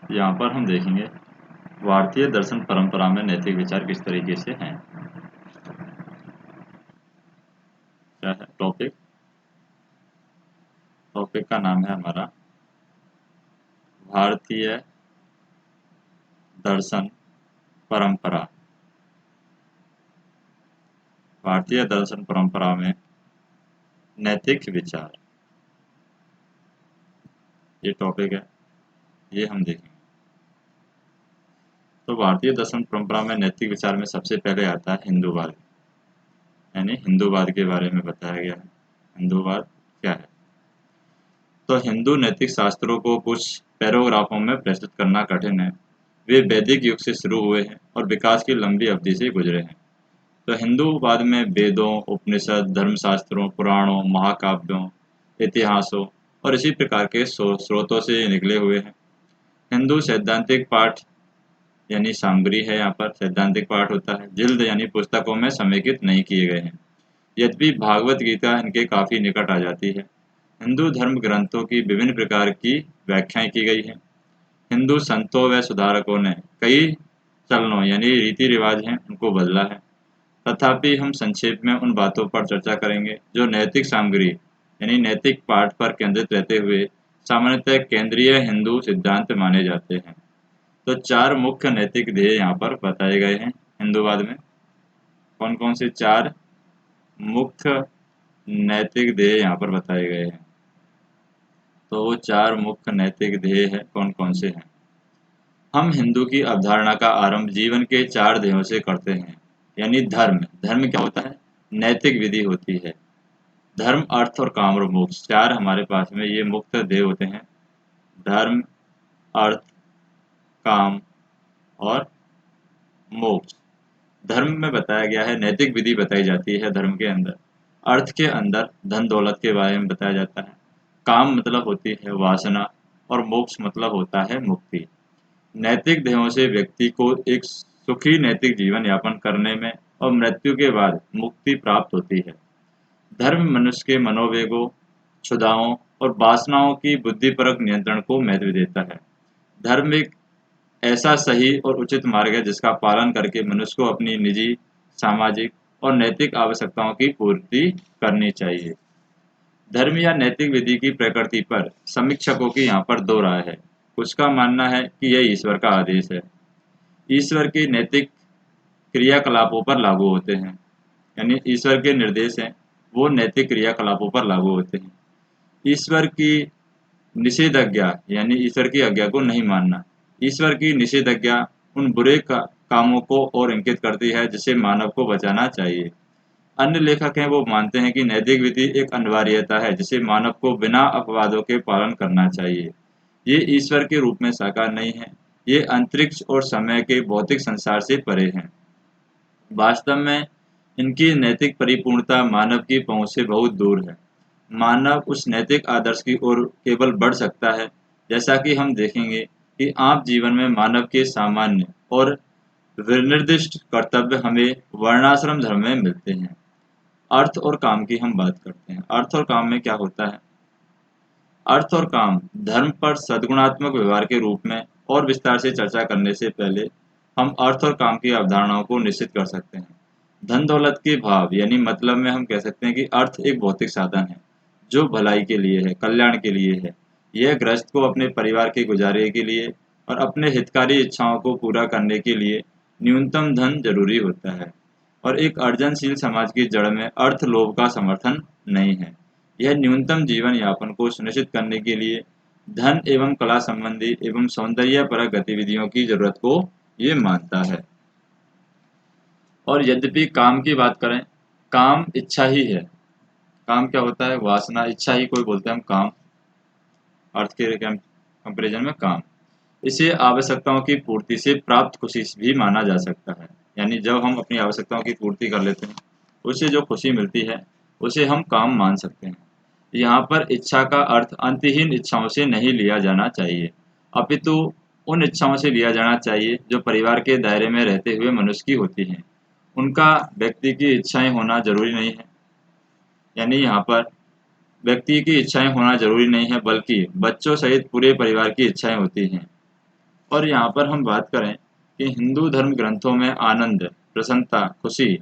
यहाँ पर हम देखेंगे भारतीय दर्शन परंपरा में नैतिक विचार किस तरीके से हैं। क्या है टॉपिक? टॉपिक का नाम है हमारा भारतीय दर्शन परंपरा। भारतीय दर्शन परंपरा में नैतिक विचार, ये टॉपिक है, ये हम देखेंगे। तो भारतीय दर्शन परंपरा में नैतिक विचार में सबसे पहले आता है हिंदूवाद, यानी हिंदूवाद के बारे में बताया गया है। हिंदूवाद क्या है? तो हिंदू नैतिक शास्त्रों को कुछ पैराग्राफों में प्रस्तुत करना कठिन है। वे वैदिक युग से शुरू हुए हैं और विकास की लंबी अवधि से गुजरे हैं। तो हिंदूवाद में वेदों, उपनिषद, धर्मशास्त्रों, पुराणों, महाकाव्यों, इतिहासों और इसी प्रकार के स्रोतों से निकले हुए हैं। हिंदू सैद्धांतिक पाठ यानी सामग्री है, यहाँ पर सैद्धांतिक पाठ होता है, जिल्द यानी पुस्तकों में समेकित नहीं किए गए हैं। यद्यपि भागवत गीता इनके काफी निकट आ जाती है। हिंदू धर्म ग्रंथों की विभिन्न प्रकार की व्याख्याएं की गई हैं। हिंदू संतों व सुधारकों ने कई चलनों यानी रीति रिवाज हैं उनको बदला है। तथापि हम संक्षेप में उन बातों पर चर्चा करेंगे जो नैतिक सामग्री यानी नैतिक पाठ पर केंद्रित रहते हुए सामान्यतः केंद्रीय हिंदू सिद्धांत माने जाते हैं। तो चार मुख्य नैतिक ध्येय यहाँ पर बताए गए हैं हिंदूवाद में। कौन कौन से चार मुख्य नैतिक ध्येय यहाँ पर बताए गए हैं? तो वो चार मुख्य नैतिक ध्येय है, कौन कौन से हैं? हम हिंदू की अवधारणा का आरंभ जीवन के चार ध्येयों से करते हैं, यानी धर्म। धर्म क्या होता है? नैतिक विधि होती है। धर्म, अर्थ और काम और मोक्ष, चार हमारे पास में ये मुख्य ध्येय होते हैं। धर्म, अर्थ, काम और मोक्ष। धर्म में बताया गया है, नैतिक विधि बताई जाती है धर्म के अंदर। अर्थ के अंदर धन दौलत के बारे में बताया जाता है। काम मतलब होती है वासना और मोक्ष मतलब होता है मुक्ति। नैतिक ध्येयों से व्यक्ति को एक सुखी नैतिक जीवन यापन करने में और मृत्यु के बाद मुक्ति प्राप्त होती है। धर्म मनुष्य के मनोवेगों, क्षुधाओं और वासनाओं की बुद्धिपरक नियंत्रण को महत्व देता है। धर्म एक ऐसा सही और उचित मार्ग है जिसका पालन करके मनुष्य को अपनी निजी, सामाजिक और नैतिक आवश्यकताओं की पूर्ति करनी चाहिए। धर्म या नैतिक विधि की प्रकृति पर समीक्षकों की यहाँ पर दो राय है। कुछ का मानना है कि यह ईश्वर का आदेश है, ईश्वर की नैतिक क्रियाकलापों पर लागू होते हैं, यानी ईश्वर के निर्देश हैं वो नैतिक क्रियाकलापों पर लागू होते हैं। ईश्वर की निषेधाज्ञा यानी ईश्वर की आज्ञा को नहीं मानना। ईश्वर की निषेधाज्ञा उन बुरे कामों को और इंगित करती है जिसे मानव को बचाना चाहिए। अन्य लेखक हैं वो मानते हैं कि नैतिक विधि एक अनिवार्यता है जिसे मानव को बिना अपवादों के पालन करना चाहिए। ये ईश्वर के रूप में साकार नहीं है, ये अंतरिक्ष और समय के भौतिक संसार से परे हैं। वास्तव में इनकी नैतिक परिपूर्णता मानव की पहुंच से बहुत दूर है। मानव उस नैतिक आदर्श की ओर केवल बढ़ सकता है जैसा कि हम देखेंगे कि आम जीवन में मानव के सामान्य और विनिर्दिष्ट कर्तव्य हमें वर्णाश्रम धर्म में मिलते हैं। अर्थ और काम की हम बात करते हैं। अर्थ और काम में क्या होता है? अर्थ और काम धर्म पर सद्गुणात्मक व्यवहार के रूप में और विस्तार से चर्चा करने से पहले हम अर्थ और काम की अवधारणाओं को निश्चित कर सकते हैं। धन दौलत के भाव यानी मतलब में हम कह सकते हैं कि अर्थ एक भौतिक साधन है जो भलाई के लिए है, कल्याण के लिए है। यह गृहस्थ को अपने परिवार के गुजारे के लिए और अपने हितकारी इच्छाओं को पूरा करने के लिए न्यूनतम धन जरूरी होता है। और एक अर्जनशील समाज की जड़ में अर्थ लोभ का समर्थन नहीं है। यह न्यूनतम जीवन यापन को सुनिश्चित करने के लिए धन एवं कला संबंधी एवं सौंदर्यपरक गतिविधियों की जरूरत को ये मानता है। और यद्यपि काम की बात करें, काम इच्छा ही है। काम क्या होता है? वासना, इच्छा ही कोई बोलते हैं हम काम। अर्थ के कंपेरिजन में काम इसे आवश्यकताओं की पूर्ति से प्राप्त खुशी भी माना जा सकता है। यानी जब हम अपनी आवश्यकताओं की पूर्ति कर लेते हैं उससे जो खुशी मिलती है उसे हम काम मान सकते हैं। यहाँ पर इच्छा का अर्थ अंतहीन इच्छाओं से नहीं लिया जाना चाहिए, अपितु उन इच्छाओं से लिया जाना चाहिए जो परिवार के दायरे में रहते हुए मनुष्य की होती हैं। उनका व्यक्ति की इच्छाएं होना जरूरी नहीं है, यानी यहाँ पर व्यक्ति की इच्छाएं होना जरूरी नहीं है बल्कि बच्चों सहित पूरे परिवार की इच्छाएं होती हैं। और यहाँ पर हम बात करें कि हिंदू धर्म ग्रंथों में आनंद, प्रसन्नता, खुशी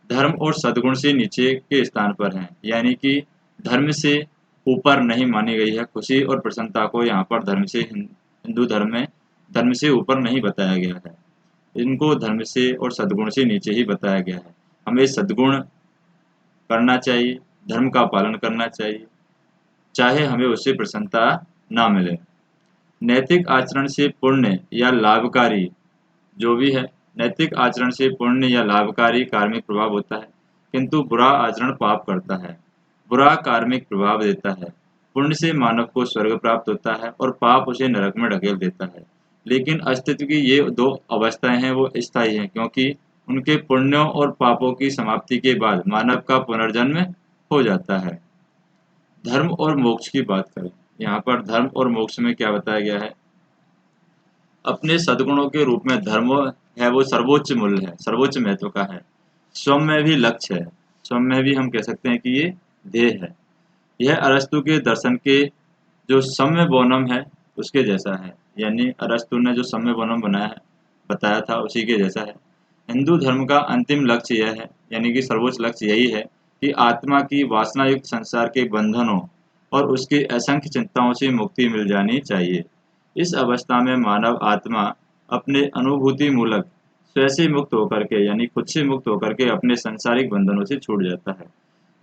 धर्म और सद्गुण से नीचे के स्थान पर हैं, यानी कि धर्म से ऊपर नहीं मानी गई है। खुशी और प्रसन्नता को यहाँ पर हिंदू धर्म में धर्म से ऊपर नहीं बताया गया है। इनको धर्म से और सद्गुण से नीचे ही बताया गया है। हमें सद्गुण करना चाहिए, धर्म का पालन करना चाहिए, चाहे हमें उससे प्रसन्नता ना मिले। नैतिक आचरण से पुण्य या लाभकारी जो भी है, नैतिक आचरण से पुण्य या लाभकारी कार्मिक प्रभाव होता है, किंतु बुरा आचरण पाप करता है, बुरा कार्मिक प्रभाव देता है। पुण्य से मानव को स्वर्ग प्राप्त होता है और पाप उसे नरक में ढकेल देता है। लेकिन अस्तित्व की ये दो अवस्थाएं हैं वो स्थायी हैं, क्योंकि उनके पुण्यों और पापों की समाप्ति के बाद मानव का पुनर्जन्म हो जाता है। धर्म और मोक्ष की बात करें, यहाँ पर धर्म और मोक्ष में क्या बताया गया है। अपने सद्गुणों के रूप में धर्म है वो सर्वोच्च मूल्य है, सर्वोच्च महत्व का है। स्वयं में भी लक्ष्य है, स्वयं में भी हम कह सकते हैं कि ये ध्येय है। यह अरस्तु के दर्शन के जो सम्य बोनम है उसके जैसा है, यानी अरस्तु ने जो सम्य बोनम बनाया है बताया था उसी के जैसा है। हिंदू धर्म का अंतिम लक्ष्य यह है, यानी कि सर्वोच्च लक्ष्य यही है कि आत्मा की वासना युक्त संसार के बंधनों और उसकी असंख्य चिंताओं से मुक्ति मिल जानी चाहिए। इस अवस्था में मानव आत्मा अपने अनुभूति मूलक स्वयं से मुक्त होकर के, यानी खुद से मुक्त होकर के अपने सांसारिक बंधनों से छूट जाता है।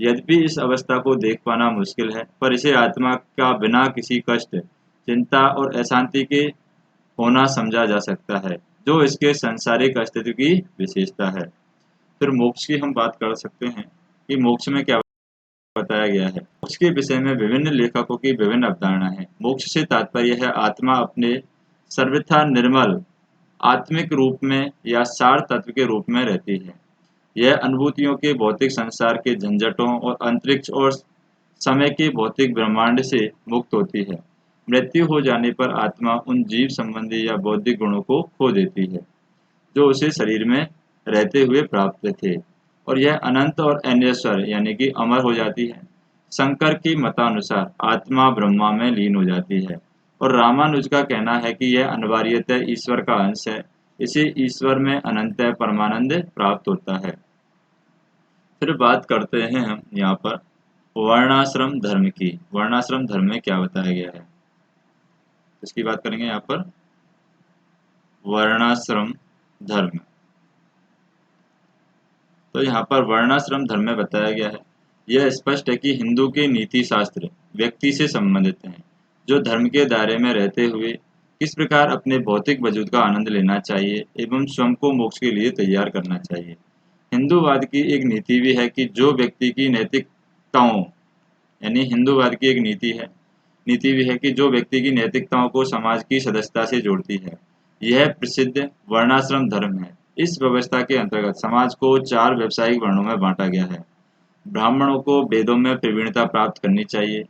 यद्यपि इस अवस्था को देख पाना मुश्किल है, पर इसे आत्मा का बिना किसी कष्ट, चिंता और अशांति के होना समझा जा सकता है, जो इसके सांसारिक अस्तित्व की विशेषता है। फिर मोक्ष की हम बात कर सकते हैं कि मोक्ष में क्या बताया गया है। मोक्ष के विषय में विभिन्न लेखकों की विभिन्न अवधारणा है। मोक्ष से तात्पर्य है आत्मा अपने सर्वथा निर्मल आत्मिक रूप में या सार तत्व के रूप में रहती है। यह अनुभूतियों के भौतिक संसार के झंझटों और अंतरिक्ष और समय के भौतिक ब्रह्मांड से मुक्त होती है। मृत्यु हो जाने पर आत्मा उन जीव संबंधी या बौद्धिक गुणों को खो देती है जो उसे शरीर में रहते हुए प्राप्त थे, और यह अनंत और अनश्वर यानी कि अमर हो जाती है। शंकर की मतानुसार आत्मा ब्रह्मा में लीन हो जाती है, और रामानुज का कहना है कि यह अनिवार्यतः ईश्वर का अंश है, इसे ईश्वर में अनंत परमानंद प्राप्त होता है। फिर बात करते हैं हम यहाँ पर वर्णाश्रम धर्म की। वर्णाश्रम धर्म में क्या बताया गया है इसकी बात करेंगे यहाँ पर। वर्णाश्रम धर्म, तो यहाँ पर वर्णाश्रम धर्म में बताया गया है, यह स्पष्ट है कि हिंदू के नीति शास्त्र व्यक्ति से संबंधित हैं, जो धर्म के दायरे में रहते हुए किस प्रकार अपने भौतिक वजूद का आनंद लेना चाहिए एवं स्वयं को मोक्ष के लिए तैयार करना चाहिए। हिंदूवाद की एक नीति भी है कि जो व्यक्ति की नैतिकताओं, यानी हिंदूवाद की एक नीति भी है कि जो व्यक्ति की नैतिकताओं को समाज की सदस्यता से जोड़ती है। यह प्रसिद्ध वर्णाश्रम धर्म है। इस व्यवस्था के अंतर्गत समाज को 4 व्यावसायिक वर्णों में बांटा गया है। ब्राह्मणों को वेदों में प्रवीणता प्राप्त करनी चाहिए,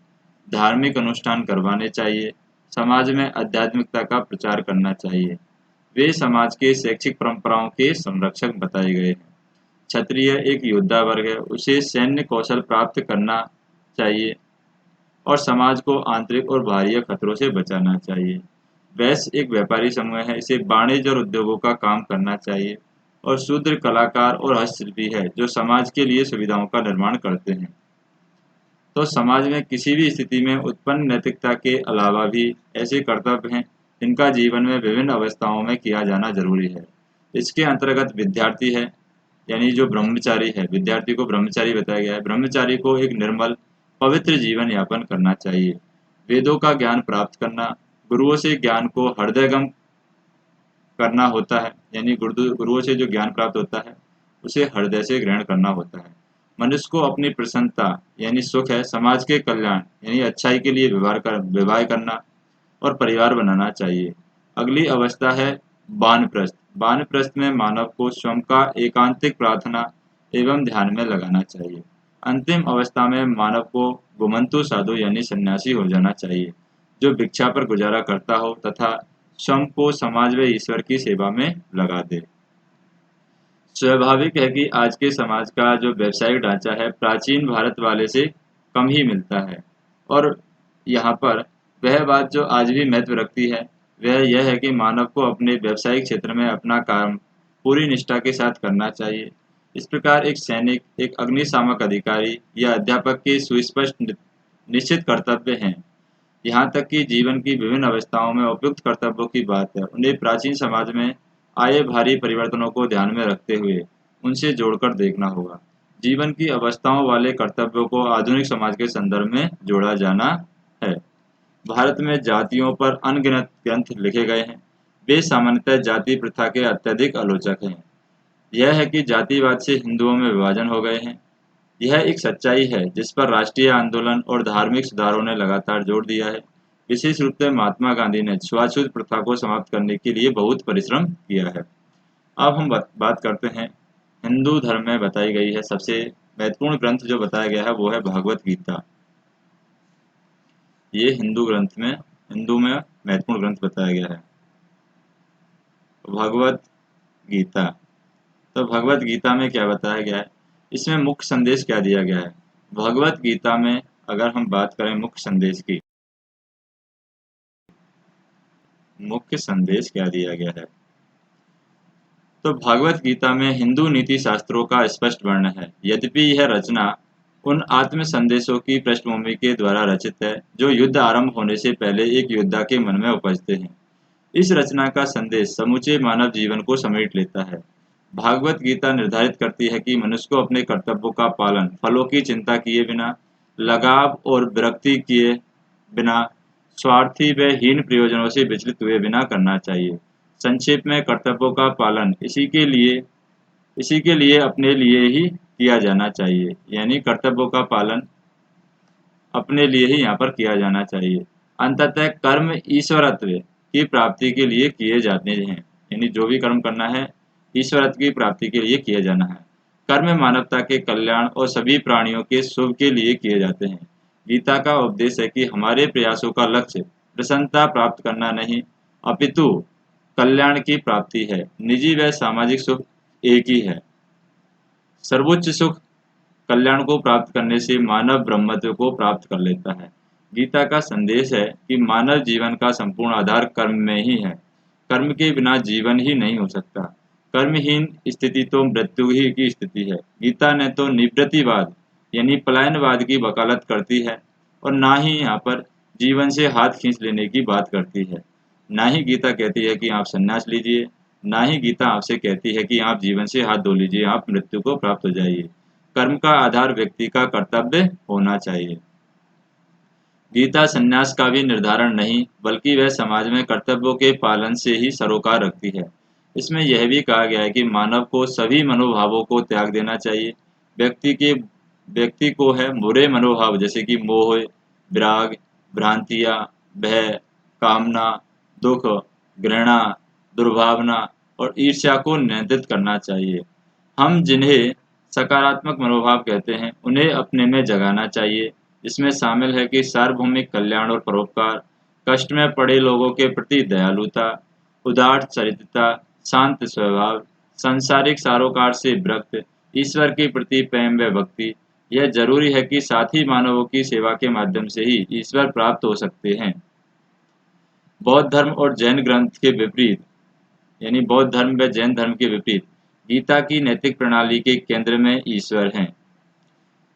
धार्मिक अनुष्ठान करवाने चाहिए, समाज में आध्यात्मिकता का प्रचार करना चाहिए। वे समाज के शैक्षिक परंपराओं के संरक्षक बताए गए हैं। क्षत्रिय एक योद्धा वर्ग है, उसे सैन्य कौशल प्राप्त करना चाहिए और समाज को आंतरिक और बाह्य खतरों से बचाना चाहिए। वैश्य एक व्यापारी समूह है, इसे वाणिज्य और उद्योगों का काम करना चाहिए। और शूद्र कलाकार और हस्तशिल्पी है, जो समाज के लिए सुविधाओं का निर्माण करते हैं। तो समाज में किसी भी स्थिति में उत्पन्न नैतिकता के अलावा भी ऐसे कर्तव्य हैं जिनका जीवन में विभिन्न अवस्थाओं में किया जाना जरूरी है। इसके अंतर्गत विद्यार्थी है, यानी जो ब्रह्मचारी है, विद्यार्थी को ब्रह्मचारी बताया गया है। ब्रह्मचारी को एक निर्मल पवित्र जीवन यापन करना चाहिए, वेदों का ज्ञान प्राप्त करना, गुरुओं से ज्ञान को हृदयगम करना होता है, यानी गुरुओं से जो ज्ञान प्राप्त होता है उसे हृदय से ग्रहण करना होता है। मनुष्य को अपनी प्रसन्नता यानी सुख है, समाज के कल्याण यानी अच्छाई के लिए विवाह करना और परिवार बनाना चाहिए। अगली अवस्था है वानप्रस्थ। वानप्रस्थ में मानव को स्वयं का एकांतिक प्रार्थना एवं ध्यान में लगाना चाहिए। अंतिम अवस्था में मानव को घुमंतु साधु यानी सन्यासी हो जाना चाहिए, जो भिक्षा पर गुजारा करता हो तथा स्वयं को समाज व ईश्वर की सेवा में लगा दे। स्वाभाविक है कि आज के समाज का जो व्यावसायिक ढांचा है प्राचीन भारत वाले से कम ही मिलता है, और यहाँ पर वह बात जो आज भी महत्व रखती है वह यह है कि मानव को अपने व्यावसायिक क्षेत्र में अपना काम पूरी निष्ठा के साथ करना चाहिए। इस प्रकार एक सैनिक, एक अग्निशामक अधिकारी या अध्यापक के सुस्पष्ट निश्चित कर्तव्य हैं। यहाँ तक कि जीवन की विभिन्न अवस्थाओं में उपयुक्त कर्तव्यों की बात है, उन्हें प्राचीन समाज में आए भारी परिवर्तनों को ध्यान में रखते हुए उनसे जोड़कर देखना होगा। जीवन की अवस्थाओं वाले कर्तव्यों को आधुनिक समाज के संदर्भ में जोड़ा जाना है। भारत में जातियों पर अनगिनत ग्रंथ लिखे गए हैं। वे सामान्यतः जाति प्रथा के अत्यधिक आलोचक हैं। यह है कि जातिवाद से हिंदुओं में विभाजन हो गए हैं। यह एक सच्चाई है जिस पर राष्ट्रीय आंदोलन और धार्मिक सुधारों ने लगातार जोर दिया है। विशेष रूप से महात्मा गांधी ने छुआछूत प्रथा को समाप्त करने के लिए बहुत परिश्रम किया है। अब हम बात करते हैं हिंदू धर्म में बताई गई है सबसे महत्वपूर्ण ग्रंथ जो बताया गया है वो है भगवत गीता। ये हिंदू में महत्वपूर्ण ग्रंथ बताया गया है भगवत गीता। तो भगवत गीता में क्या बताया गया है, इसमें मुख्य संदेश क्या दिया गया है। भगवत गीता में अगर हम बात करें मुख्य संदेश की, मुख्य संदेश क्या दिया गया है, तो भगवत गीता में हिंदू नीति शास्त्रों का स्पष्ट वर्णन है। यद्यपि यह रचना उन आत्म संदेशों की पृष्ठभूमि के द्वारा रचित है जो युद्ध आरंभ होने से पहले एक योद्धा के मन में उपजते हैं। इस रचना का संदेश समूचे मानव जीवन को समेट लेता है। भागवत गीता निर्धारित करती है कि मनुष्य को अपने कर्तव्यों का पालन फलों की चिंता किए बिना, लगाव और विरक्ति किए बिना, स्वार्थी व हीन प्रयोजनों से विचलित हुए बिना करना चाहिए। संक्षेप में कर्तव्यों का पालन इसी के लिए अपने लिए ही किया जाना चाहिए। यानी कर्तव्यों का पालन अपने लिए ही यहाँ पर किया जाना चाहिए। अंततः कर्म ईश्वरत्व की प्राप्ति के लिए किए जाते हैं। यानी जो भी कर्म करना है ईश्वरत्व की प्राप्ति के लिए किया जाना है। कर्म मानवता के कल्याण और सभी प्राणियों के शुभ के लिए किए जाते हैं। गीता का उपदेश है कि हमारे प्रयासों का लक्ष्य प्रसन्नता प्राप्त करना नहीं अपितु कल्याण की प्राप्ति है। निजी व सामाजिक सुख एक ही है। सर्वोच्च सुख कल्याण को प्राप्त करने से मानव ब्रह्मत्व को प्राप्त कर लेता है। गीता का संदेश है कि मानव जीवन का संपूर्ण आधार कर्म में ही है। कर्म के बिना जीवन ही नहीं हो सकता। कर्महीन स्थिति तो मृत्यु ही की स्थिति है। गीता ने तो निवृत्तिवाद यानी पलायनवाद की वकालत करती है और ना ही यहाँ पर जीवन से हाथ खींच लेने की बात करती है। ना ही गीता कहती है कि आप संन्यास लीजिए, ना ही गीता आपसे कहती है कि आप जीवन से हाथ धो लीजिए, आप मृत्यु को प्राप्त हो जाइए। कर्म का आधार व्यक्ति का कर्तव्य होना चाहिए। गीता संन्यास का भी निर्धारण नहीं बल्कि वह समाज में कर्तव्यों के पालन से ही सरोकार रखती है। इसमें यह भी कहा गया है कि मानव को सभी मनोभावों को त्याग देना चाहिए। व्यक्ति को है बुरे मनोभाव जैसे कि मोह, विराग, भ्रांतियाँ, भय, कामना, दुख, घृणा, दुर्भावना और ईर्ष्या को नियंत्रित करना चाहिए। हम जिन्हें सकारात्मक मनोभाव कहते हैं उन्हें अपने में जगाना चाहिए। इसमें शामिल है कि सार्वभौमिक कल्याण और परोपकार, कष्ट में पड़े लोगों के प्रति दयालुता, उदार चरित्रता, शांत स्वभाव, सांसारिक सरोकार से विरक्त, ईश्वर के प्रति प्रेम व भक्ति। यह जरूरी है कि साथी मानवों की सेवा के माध्यम से ही ईश्वर प्राप्त हो सकते हैं। बौद्ध धर्म और जैन ग्रंथ के विपरीत यानी बौद्ध धर्म व जैन धर्म के विपरीत गीता की नैतिक प्रणाली के केंद्र में ईश्वर हैं।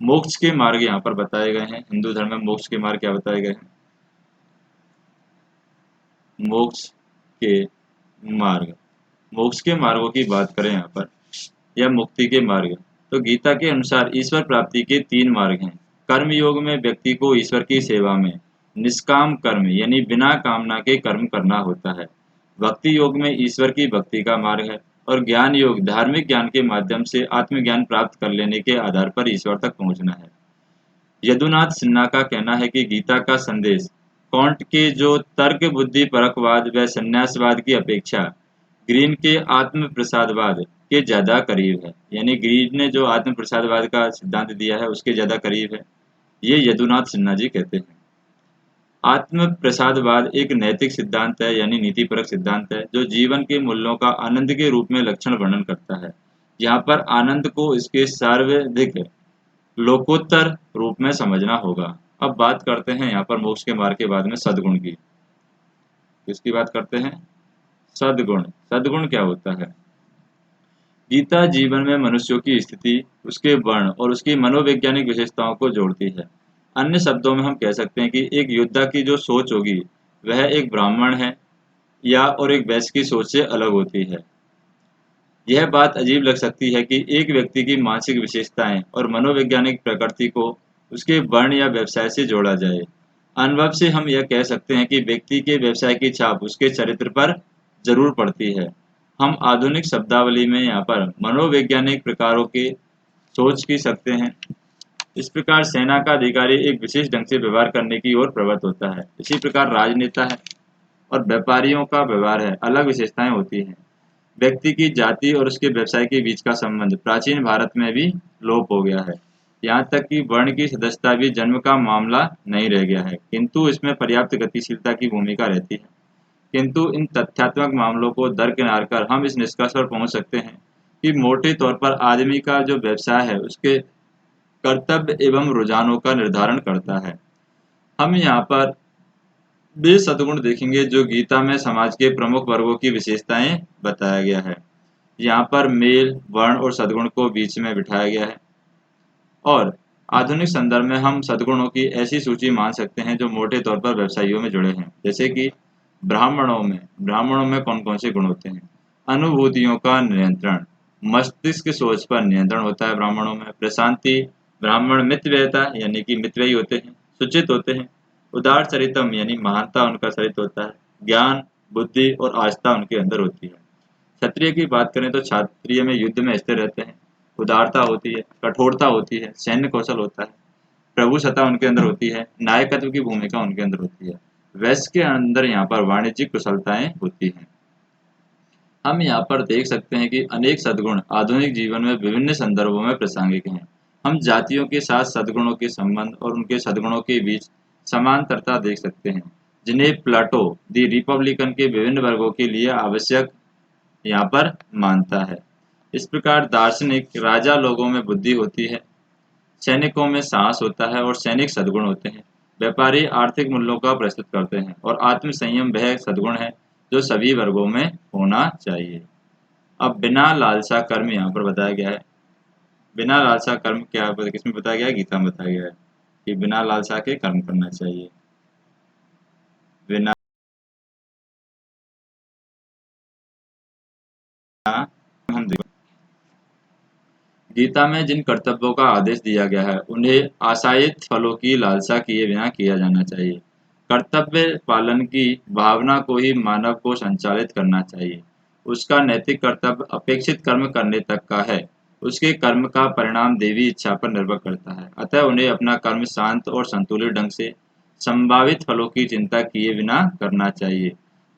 मोक्ष के मार्ग यहाँ पर बताए गए हैं। हिंदू धर्म में मोक्ष के मार्ग क्या बताए गए हैं? मोक्ष के मार्ग, मोक्ष के मार्गों की बात करें यहाँ पर या मुक्ति के मार्ग, तो गीता के अनुसार ईश्वर प्राप्ति के 3 मार्ग हैं। कर्म योग में व्यक्ति को ईश्वर की सेवा में निष्काम कर्म यानी बिना कामना के कर्म करना होता है। भक्ति योग में ईश्वर की भक्ति का मार्ग है और ज्ञान योग धार्मिक ज्ञान के माध्यम से आत्मज्ञान प्राप्त कर लेने के आधार पर ईश्वर तक पहुंचना है। यदुनाथ सिन्हा का कहना है कि गीता का संदेश कॉन्ट के जो तर्क बुद्धि परकवाद व संन्यासवाद की अपेक्षा ग्रीन के आत्म प्रसादवाद के ज्यादा करीब है। यानी ग्रीन ने जो आत्म प्रसादवाद का सिद्धांत दिया है उसके ज्यादा करीब है, ये यदुनाथ सिन्हा जी कहते हैं। आत्म प्रसादवाद एक नैतिक सिद्धांत है यानी नीतिपरक सिद्धांत है जो जीवन के मूल्यों का आनंद के रूप में लक्षण वर्णन करता है। यहाँ पर आनंद को इसके सर्वाधिक लोकोत्तर रूप में समझना होगा। अब बात करते हैं यहाँ पर मोक्ष के मार्ग के बाद में सद्गुण की। किसकी बात करते हैं? सद्गुण। सद्गुण क्या होता है? गीता जीवन में मनुष्यों की स्थिति, उसके वर्ण और उसकी मनोवैज्ञानिक विशेषताओं को जोड़ती है। अन्य शब्दों में हम कह सकते हैं कि एक योद्धा की जो सोच होगी वह एक ब्राह्मण है या और एक वैश्य की सोच से अलग होती है। यह बात अजीब लग सकती है कि एक व्यक्ति की मानसिक विशेषताएं और मनोवैज्ञानिक प्रकृति को उसके वर्ण या व्यवसाय से जोड़ा जाए। अनुभव से हम यह कह सकते हैं कि व्यक्ति के व्यवसाय की छाप उसके चरित्र पर जरूर पड़ती है। हम आधुनिक शब्दावली में यहाँ पर मनोवैज्ञानिक प्रकारों के सोच की सकते हैं। इस प्रकार सेना का अधिकारी एक विशेष ढंग से व्यवहार करने की ओर प्रवृत्त होता है। इसी प्रकार राजनेता है और व्यापारियों का व्यवहार है, अलग विशेषताएं होती हैं। व्यक्ति की जाति और उसके व्यवसाय के बीच का संबंध प्राचीन भारत में भी लोप हो गया है। यहाँ तक कि वर्ण की सदस्यता भी जन्म का मामला नहीं रह गया है, किंतु इसमें पर्याप्त गतिशीलता की भूमिका रहती है। किंतु इन तथ्यात्मक मामलों को दरकिनार कर हम इस निष्कर्ष पर पहुंच सकते हैं कि मोटे तौर पर आदमी का जो व्यवसाय है उसके कर्तव्य एवं रुझानों का निर्धारण करता है। हम यहाँ पर वे सद्गुण देखेंगे जो गीता में समाज के प्रमुख वर्गों की विशेषताएं बताया गया है। यहाँ पर मेल, वर्ण और सद्गुण को बीच में बिठाया गया है। और आधुनिक संदर्भ में हम सद्गुणों की ऐसी सूची मान सकते हैं जो मोटे तौर पर व्यवसायियों में जुड़े हैं। जैसे कि ब्राह्मणों में कौन कौन से गुण होते हैं? अनुभूतियों का नियंत्रण, मस्तिष्क सोच पर नियंत्रण होता है ब्राह्मणों में। प्रशांति, ब्राह्मण मितव्ययिता यानी कि मितव्ययी होते हैं, सुचित होते हैं। उदार चरितम यानी महानता उनका चरित्र होता है। ज्ञान, बुद्धि और आस्था उनके अंदर होती है। क्षत्रिय की बात करें तो क्षत्रिय में युद्ध में स्थिर रहते हैं, उदारता होती है, कठोरता होती है, सैन्य कौशल होता है, प्रभुसत्ता उनके अंदर होती है, नायकत्व की भूमिका उनके अंदर होती है। वैश्य के अंदर यहाँ पर वाणिज्यिक कुशलताएं होती हैं। हम यहाँ पर देख सकते हैं कि अनेक सद्गुण आधुनिक जीवन में विभिन्न संदर्भों में प्रासंगिक हैं। हम जातियों के साथ सद्गुणों के संबंध और उनके सद्गुणों के बीच समांतरता देख सकते हैं, जिन्हें प्लेटो दी रिपब्लिकन के विभिन्न वर्गों के लिए आवश्यक यहाँ पर मानता है। इस प्रकार दार्शनिक राजा लोगों में बुद्धि होती है, सैनिकों में साहस होता है और सैनिक सद्गुण होते हैं। व्यापारी आर्थिक मूल्यों का प्रस्तुत करते हैं और आत्म संयम वह सद्गुण है जो सभी वर्गों में होना चाहिए। अब बिना लालसा कर्म यहाँ पर बताया गया है। बिना लालसा कर्म क्या किसमें बताया गया है? गीता में बताया गया है कि बिना लालसा के कर्म करना चाहिए। बिना हम गीता में जिन कर्तव्यों का आदेश दिया गया है उन्हें आशायित फलों की लालसा किए बिना किया जाना चाहिए। कर्तव्य पालन की भावना को ही मानव को संचालित करना चाहिए। उसका नैतिक कर्तव्य अपेक्षित कर्म करने तक का है। उसके कर्म का परिणाम देवी इच्छा पर निर्भर करता है। अतः उन्हें अपना कर्म शांत और संतुलित ढंग से संभावित फलों की चिंता किए बिना करना चाहिए।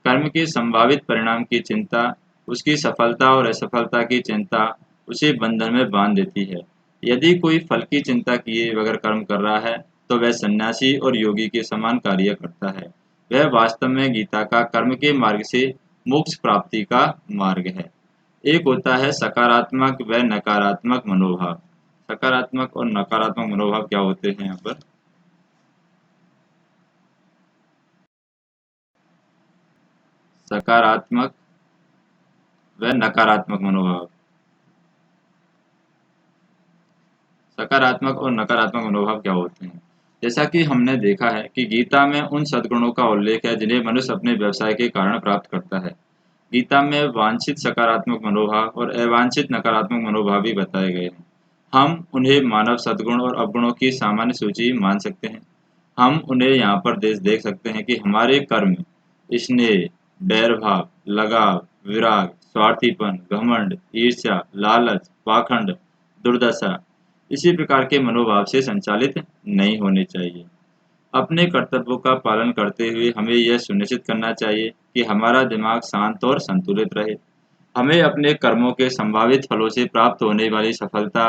कर्म के संभावित परिणाम की चिंता, उसकी सफलता और असफलता की चिंता उसे बंधन में बांध देती है। यदि कोई फल की चिंता किए बगैर कर्म कर रहा है तो वह सन्यासी और योगी के समान कार्य करता है। वह वास्तव में गीता का कर्म के मार्ग से मोक्ष प्राप्ति का मार्ग है। एक होता है सकारात्मक व नकारात्मक मनोभाव। सकारात्मक और नकारात्मक मनोभाव क्या होते हैं? यहाँ पर सकारात्मक व नकारात्मक मनोभाव। सकारात्मक और नकारात्मक मनोभाव क्या होते हैं? जैसा कि हमने देखा है कि गीता में उन सद्गुणों का उल्लेख है जिन्हें मनुष्य अपने व्यवसाय के कारण प्राप्त करता है। गीता में वांछित सकारात्मक मनोभाव और अवांछित नकारात्मक मनोभाव भी बताए गए हैं। हम उन्हें मानव सद्गुण और अवगुणों की सामान्य सूची मान सकते हैं। हम उन्हें यहाँ पर देख सकते हैं कि हमारे कर्म स्नेह, बैर भाव, लगाव, विराग, स्वार्थीपन, घमंड, ईर्ष्या, लालच, पाखंड, दुर्दशा इसी प्रकार के मनोभाव से संचालित नहीं होने चाहिए। अपने कर्तव्यों का पालन करते हुए हमें यह सुनिश्चित करना चाहिए कि हमारा दिमाग शांत और संतुलित रहे। हमें अपने कर्मों के संभावित फलों से प्राप्त होने वाली सफलता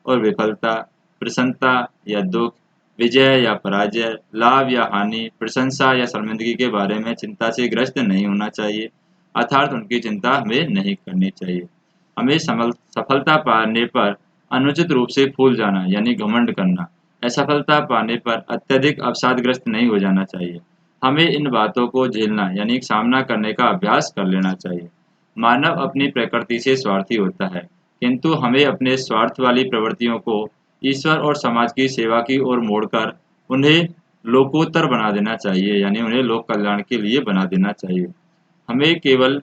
और विफलता, प्रसन्नता या दुख, विजय या पराजय, लाभ या हानि, प्रशंसा या शर्मिंदगी के बारे में चिंता से ग्रस्त नहीं होना चाहिए, अर्थात उनकी चिंता हमें नहीं करनी चाहिए। हमें सफलता पाने पर अनुचित रूप से फूल जाना यानी घमंड करना, असफलता पाने पर अत्यधिक अवसादग्रस्त नहीं हो जाना चाहिए। हमें इन बातों को झेलना यानी सामना करने का अभ्यास कर लेना चाहिए। मानव अपनी प्रकृति से स्वार्थी होता है, किंतु हमें अपने स्वार्थ वाली प्रवृत्तियों को ईश्वर और समाज की सेवा की ओर मोड़कर उन्हें लोकोत्तर बना देना चाहिए, यानी उन्हें लोक कल्याण के लिए बना देना चाहिए। हमें केवल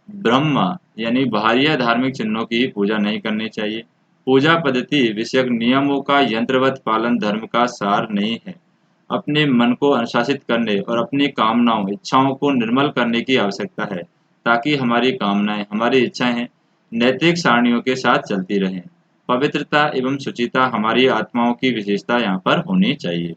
ब्रह्म यानी बाह्य धार्मिक चिन्हों की पूजा नहीं करनी चाहिए। पूजा पद्धति विषयक नियमों का यंत्रवत पालन धर्म का सार नहीं है। अपने मन को अनुशासित करने और अपनी कामनाओं इच्छाओं को निर्मल करने की आवश्यकता है, ताकि हमारी कामनाएं हमारी इच्छाएं नैतिक सारणियों के साथ चलती रहें। पवित्रता एवं शुचिता हमारी आत्माओं की विशेषता यहाँ पर होनी चाहिए।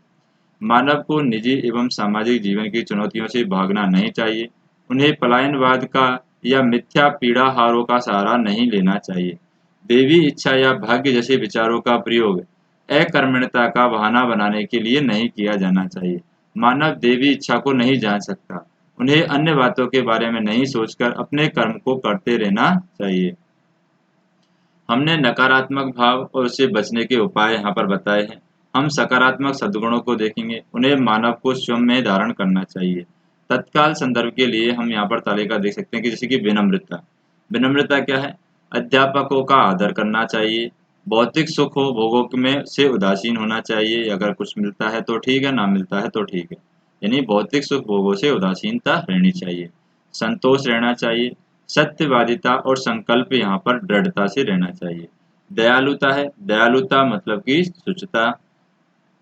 मानव को निजी एवं सामाजिक जीवन की चुनौतियों से भागना नहीं चाहिए। उन्हें पलायनवाद का या मिथ्या पीड़ाहारों का सहारा नहीं लेना चाहिए। देवी इच्छा या भाग्य जैसे विचारों का प्रयोग अकर्मण्यता का बहाना बनाने के लिए नहीं किया जाना चाहिए। मानव देवी इच्छा को नहीं जान सकता। उन्हें अन्य बातों के बारे में नहीं सोचकर अपने कर्म को करते रहना चाहिए। हमने नकारात्मक भाव और उससे बचने के उपाय यहाँ पर बताए हैं। हम सकारात्मक सद्गुणों को देखेंगे, उन्हें मानव को स्वयं में धारण करना चाहिए। तत्काल संदर्भ के लिए हम यहाँ पर तालिका देख सकते हैं कि जैसे कि विनम्रता। विनम्रता क्या है? अध्यापकों का आदर करना चाहिए। भौतिक सुख हो भोगों में से उदासीन होना चाहिए। अगर कुछ मिलता है तो ठीक है, ना मिलता है तो ठीक है। यानी भौतिक सुख भोगों से उदासीनता रहनी चाहिए। संतोष रहना चाहिए। सत्यवादिता और संकल्प यहाँ पर दृढ़ता से रहना चाहिए। दयालुता है, दयालुता मतलब कि शुचिता,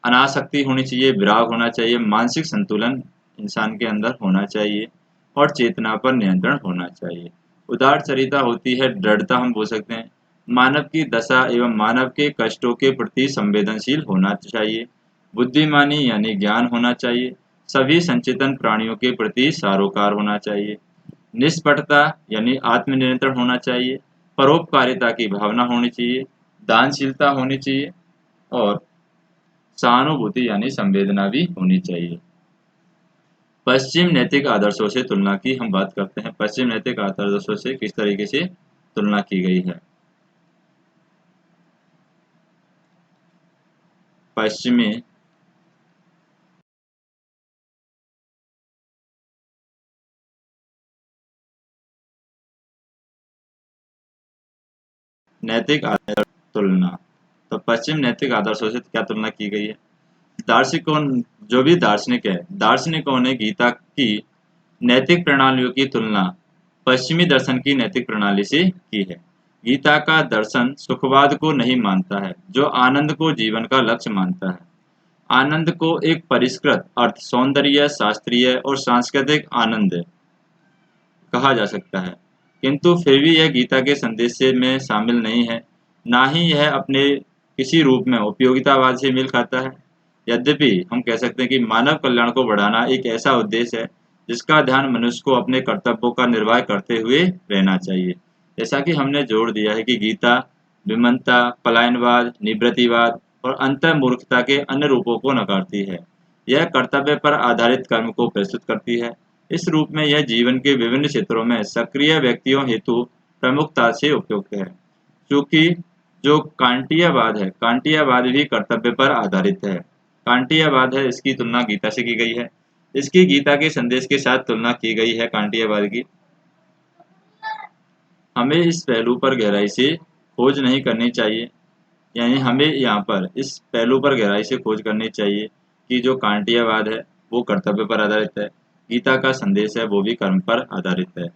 अनासक्ति होनी चाहिए, विराग होना चाहिए, मानसिक संतुलन इंसान के अंदर होना चाहिए और चेतना पर नियंत्रण होना चाहिए। उदारचरिता होती है दृढ़ता, हम बोल सकते हैं। मानव की दशा एवं मानव के कष्टों के प्रति संवेदनशील होना चाहिए। बुद्धिमानी यानी ज्ञान होना चाहिए। सभी संचेतन प्राणियों के प्रति सारोकार होना चाहिए। निष्पटता यानी आत्मनियंत्रण होना चाहिए। परोपकारिता की भावना होनी चाहिए। दानशीलता होनी चाहिए और सहानुभूति यानी संवेदना भी होनी चाहिए। पश्चिम नैतिक आदर्शों से तुलना की हम बात करते हैं। पश्चिम नैतिक आदर्शों से किस तरीके से तुलना की गई है? पश्चिमी नैतिक आदर्श तुलना, तो पश्चिम नैतिक आदर्शों से क्या तुलना की गई है? दार्शनिकों, जो भी दार्शनिक है, दार्शनिकों ने गीता की नैतिक प्रणालियों की तुलना पश्चिमी दर्शन की नैतिक प्रणाली से की है। गीता का दर्शन सुखवाद को नहीं मानता है, जो आनंद को जीवन का लक्ष्य मानता है। आनंद को एक परिष्कृत अर्थ सौंदर्य शास्त्रीय और सांस्कृतिक आनंद कहा जा सकता है, किंतु फिर भी यह गीता के संदेश से में शामिल नहीं है। ना ही यह अपने किसी रूप में उपयोगितावाद से मेल खाता है। यद्यपि हम कह सकते हैं कि मानव कल्याण को बढ़ाना एक ऐसा उद्देश्य है जिसका ध्यान मनुष्य को अपने कर्तव्यों का निर्वाह करते हुए रहना चाहिए। जैसा कि हमने जोड़ दिया है कि गीता विमनता, पलायनवाद, निवृत्तिवाद और अंतर्मूर्खता के अन्य रूपों को नकारती है। यह कर्तव्य पर आधारित कर्म को प्रस्तुत करती है। इस रूप में यह जीवन के विभिन्न क्षेत्रों में सक्रिय व्यक्तियों हेतु प्रमुखता से उपयुक्त है। क्योंकि जो कांटीयवाद है, कांटीयवाद भी कर्तव्य पर आधारित है। कांटीयवाद है, इसकी तुलना गीता से की गई है। इसकी गीता के संदेश के साथ तुलना की गई है कांटीयवाद की। हमें इस पहलू पर गहराई से खोज नहीं करनी चाहिए, यानी हमें यहाँ पर इस पहलू पर गहराई से खोज करनी चाहिए कि जो कांटीयवाद है वो कर्तव्य पर आधारित है, गीता का संदेश है वो भी कर्म पर आधारित है।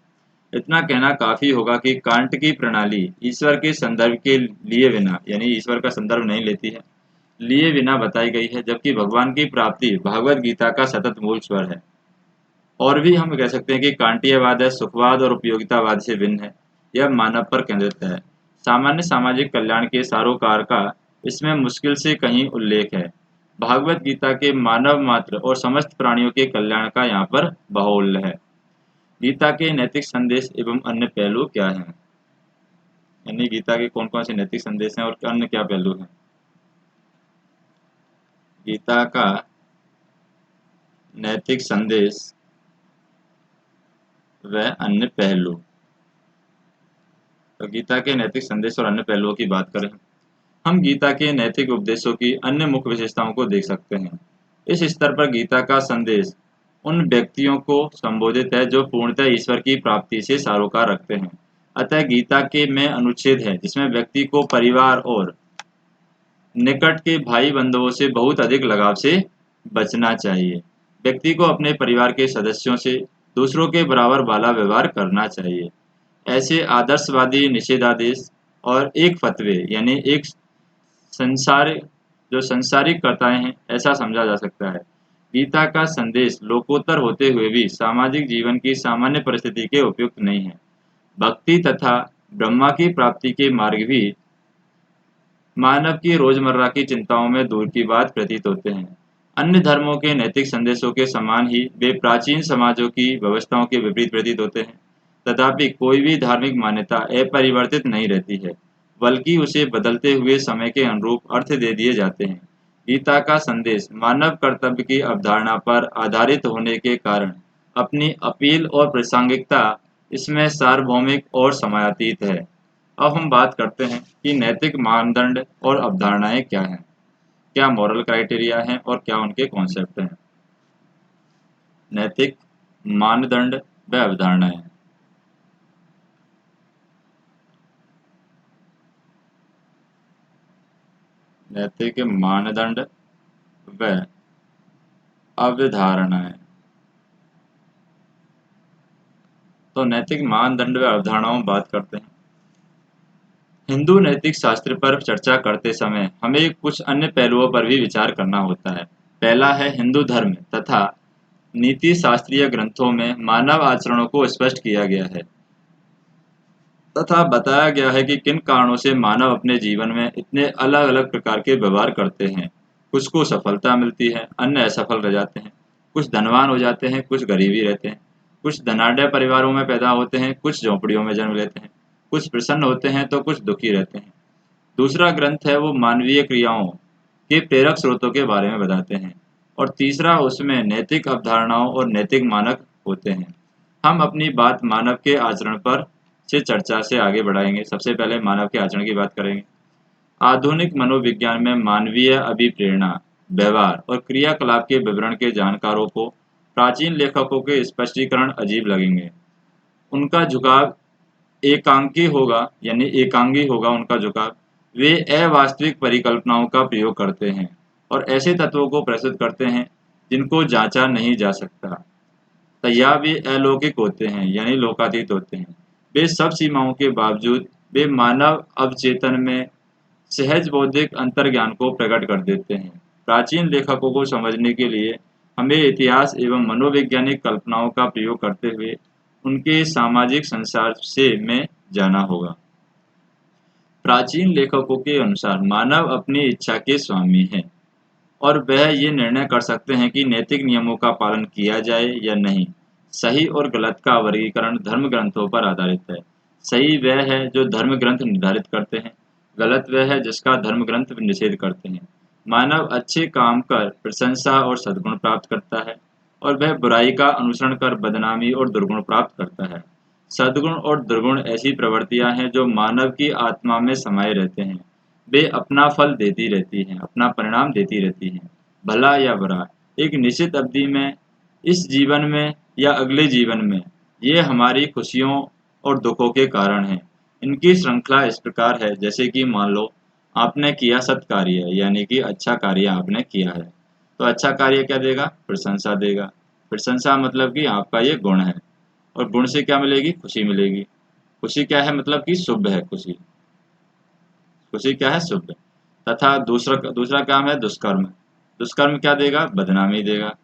इतना कहना काफी होगा कि कांट की प्रणाली ईश्वर के संदर्भ के लिए बिना, यानी ईश्वर का संदर्भ नहीं लेती है, लिए बिना बताई गई है, जबकि भगवान की प्राप्ति भगवत गीता का सतत मूल स्वर है। और भी हम कह सकते हैं कि कांटीयवाद है सुखवाद और उपयोगितावाद से भिन्न है। यह मानव पर केंद्रित है। सामान्य सामाजिक कल्याण के सारोकार का इसमें मुश्किल से कहीं उल्लेख है। भागवत गीता के मानव मात्र और समस्त प्राणियों के कल्याण का यहाँ पर बाहुल्य है। गीता के नैतिक संदेश एवं अन्य पहलू क्या हैं? यानी गीता के कौन कौन से नैतिक संदेश हैं और अन्य क्या पहलू हैं? गीता का नैतिक संदेश व अन्य पहलू। तो गीता के नैतिक संदेश और अन्य पहलुओं की बात करें, हम गीता के नैतिक उपदेशों की अन्य मुख्य विशेषताओं को देख सकते हैं। इस स्तर पर गीता का संदेश उन व्यक्तियों को संबोधित है जो पूर्णतः ईश्वर की प्राप्ति से सरोकार रखते हैं। अतः गीता के में अनुच्छेद है जिसमें व्यक्ति को परिवार और निकट के भाई बंधुओं से बहुत अधिक लगाव से बचना चाहिए। व्यक्ति को अपने परिवार के सदस्यों से दूसरों के बराबर वाला व्यवहार करना चाहिए। ऐसे आदर्शवादी निषेधादेश और एक फतवे यानी एक संसार जो संसारिक करताएं हैं ऐसा समझा जा सकता है। गीता का संदेश लोकोत्तर होते हुए भी सामाजिक जीवन की सामान्य परिस्थिति के उपयुक्त नहीं है। भक्ति तथा ब्रह्मा की प्राप्ति के मार्ग भी मानव की रोजमर्रा की चिंताओं में दूर की बात प्रतीत होते हैं। अन्य धर्मों के नैतिक संदेशों के समान ही वे प्राचीन समाजों की व्यवस्थाओं के विपरीत प्रतीत होते हैं। तथापि कोई भी धार्मिक मान्यता अपरिवर्तित नहीं रहती है, बल्कि उसे बदलते हुए समय के अनुरूप अर्थ दे दिए जाते हैं। गीता का संदेश मानव कर्तव्य की अवधारणा पर आधारित होने के कारण अपनी अपील और प्रासंगिकता इसमें सार्वभौमिक और समयातीत है। अब हम बात करते हैं कि नैतिक मानदंड और अवधारणाएं क्या हैं, क्या मॉरल क्राइटेरिया हैं और क्या उनके कॉन्सेप्ट हैं। नैतिक मानदंड व अवधारणाएं। नैतिक मानदंड व अवधारणाएं। तो नैतिक मानदंड व अवधारणाओं में बात करते हैं। हिंदू नैतिक शास्त्र पर चर्चा करते समय हमें कुछ अन्य पहलुओं पर भी विचार करना होता है। पहला है हिंदू धर्म तथा नीति शास्त्रीय ग्रंथों में मानव आचरणों को स्पष्ट किया गया है तथा बताया गया है कि किन कारणों से मानव अपने जीवन में इतने अलग अलग प्रकार के व्यवहार करते हैं। कुछ को सफलता मिलती है, अन्य असफल रह जाते हैं। कुछ धनवान हो जाते हैं, कुछ गरीबी रहते हैं। कुछ धनाढ्य परिवारों में पैदा होते हैं, कुछ झोंपड़ियों में जन्म लेते हैं। कुछ प्रसन्न होते हैं तो कुछ दुखी रहते हैं। दूसरा ग्रंथ है वो मानवीय क्रियाओं के प्रेरक स्रोतों के बारे में बताते हैं और तीसरा उसमें नैतिक अवधारणाओं और नैतिक मानक होते हैं। हम अपनी बात मानव के आचरण पर से चर्चा से आगे बढ़ाएंगे। सबसे पहले मानव के आचरण की बात करेंगे। आधुनिक मनोविज्ञान में मानवीय अभिप्रेरणा, व्यवहार और क्रियाकलाप के विवरण के जानकारों को प्राचीन लेखकों के स्पष्टीकरण अजीब लगेंगे। उनका झुकाव एकांकी होगा यानी एकांगी होगा उनका झुकाव। वे अवास्तविक परिकल्पनाओं का प्रयोग करते हैं और ऐसे तत्वों को प्रस्तुत करते हैं जिनको जांचा नहीं जा सकता। तो या वे अलौकिक होते हैं यानी लोकातीत होते हैं। वे सब सीमाओं के बावजूद वे मानव अवचेतन में सहज बौद्धिक अंतर्ज्ञान को प्रकट कर देते हैं। प्राचीन लेखकों को समझने के लिए हमें इतिहास एवं मनोवैज्ञानिक कल्पनाओं का प्रयोग करते हुए उनके सामाजिक संसार से में जाना होगा। प्राचीन लेखकों के अनुसार मानव अपनी इच्छा के स्वामी हैं और वह ये निर्णय कर सकते हैं कि नैतिक नियमों का पालन किया जाए या नहीं। सही और गलत का वर्गीकरण धर्म ग्रंथों पर आधारित है। सही वह है जो धर्म ग्रंथ निर्धारित करते हैं, गलत वह है जिसका धर्म ग्रंथ निषेध करते हैं। मानव अच्छे काम कर प्रशंसा और सद्गुण प्राप्त करता है और वह बुराई का अनुसरण कर बदनामी और दुर्गुण प्राप्त करता है। सद्गुण और दुर्गुण ऐसी प्रवृत्तियां हैं जो मानव की आत्मा में समाये रहते हैं। वे अपना फल देती रहती हैं, अपना परिणाम देती रहती हैं, भला या बुरा, एक निश्चित अवधि में, इस जीवन में या अगले जीवन में। ये हमारी खुशियों और दुखों के कारण हैं। इनकी श्रृंखला इस प्रकार है जैसे कि मान लो आपने किया सत्कार्य यानी कि अच्छा कार्य आपने किया है, तो अच्छा कार्य क्या देगा? प्रशंसा देगा। प्रशंसा मतलब कि आपका ये गुण है और गुण से क्या मिलेगी? खुशी मिलेगी। खुशी क्या है? मतलब कि शुभ है खुशी। खुशी क्या है? शुभ। तथा दूसरा दूसरा काम है दुष्कर्म। दुष्कर्म क्या देगा? बदनामी देगा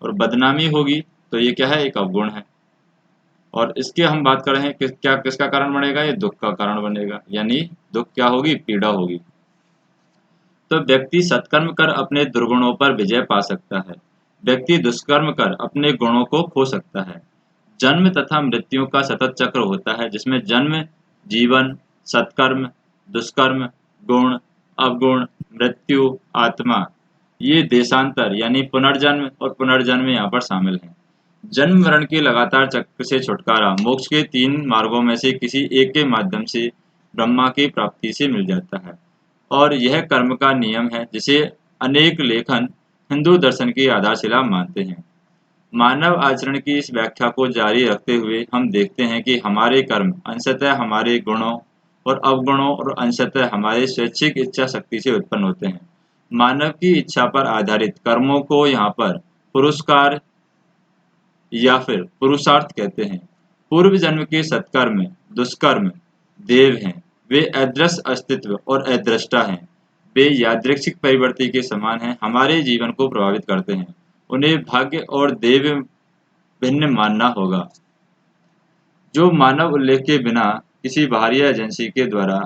और बदनामी होगी तो ये क्या है? एक अवगुण है। और इसके हम बात कर रहे हैं क्या किसका कारण बनेगा? ये दुख का कारण बनेगा, यानी दुख क्या होगी? पीड़ा होगी। तो व्यक्ति सत्कर्म कर अपने दुर्गुणों पर विजय पा सकता है, व्यक्ति दुष्कर्म कर अपने गुणों को खो सकता है। जन्म तथा मृत्यु का सतत चक्र होता है जिसमें जन्म, जीवन, सत्कर्म, दुष्कर्म, गुण, अवगुण, मृत्यु, आत्मा, ये देशांतर यानी पुनर्जन्म और पुनर्जन्म यहाँ पर शामिल हैं। जन्म मरण के लगातार चक्र से छुटकारा मोक्ष के 3 मार्गों में से किसी एक के माध्यम से ब्रह्मा की प्राप्ति से मिल जाता है और यह कर्म का नियम है जिसे अनेक लेखन हिंदू दर्शन की आधारशिला मानते हैं। मानव आचरण की इस व्याख्या को जारी रखते हुए हम देखते हैं कि हमारे कर्म अंशतः हमारे गुणों और अवगुणों और अंशतः हमारे स्वैच्छिक इच्छा शक्ति से उत्पन्न होते हैं। मानव की इच्छा पर आधारित कर्मों को यहाँ पर पुरस्कार या फिर पुरुषार्थ कहते हैं। पूर्व जन्म के सत्कर्म, दुष्कर्म, देव हैं। वे अदृश्य अस्तित्व और अदृष्टा हैं। वे यादृच्छिक परिवर्ती के समान हैं, हमारे जीवन को प्रभावित करते हैं। उन्हें भाग्य और देव भिन्न मानना होगा, जो मानव उल्लेख के बिना किसी बाहरी एजेंसी के द्वारा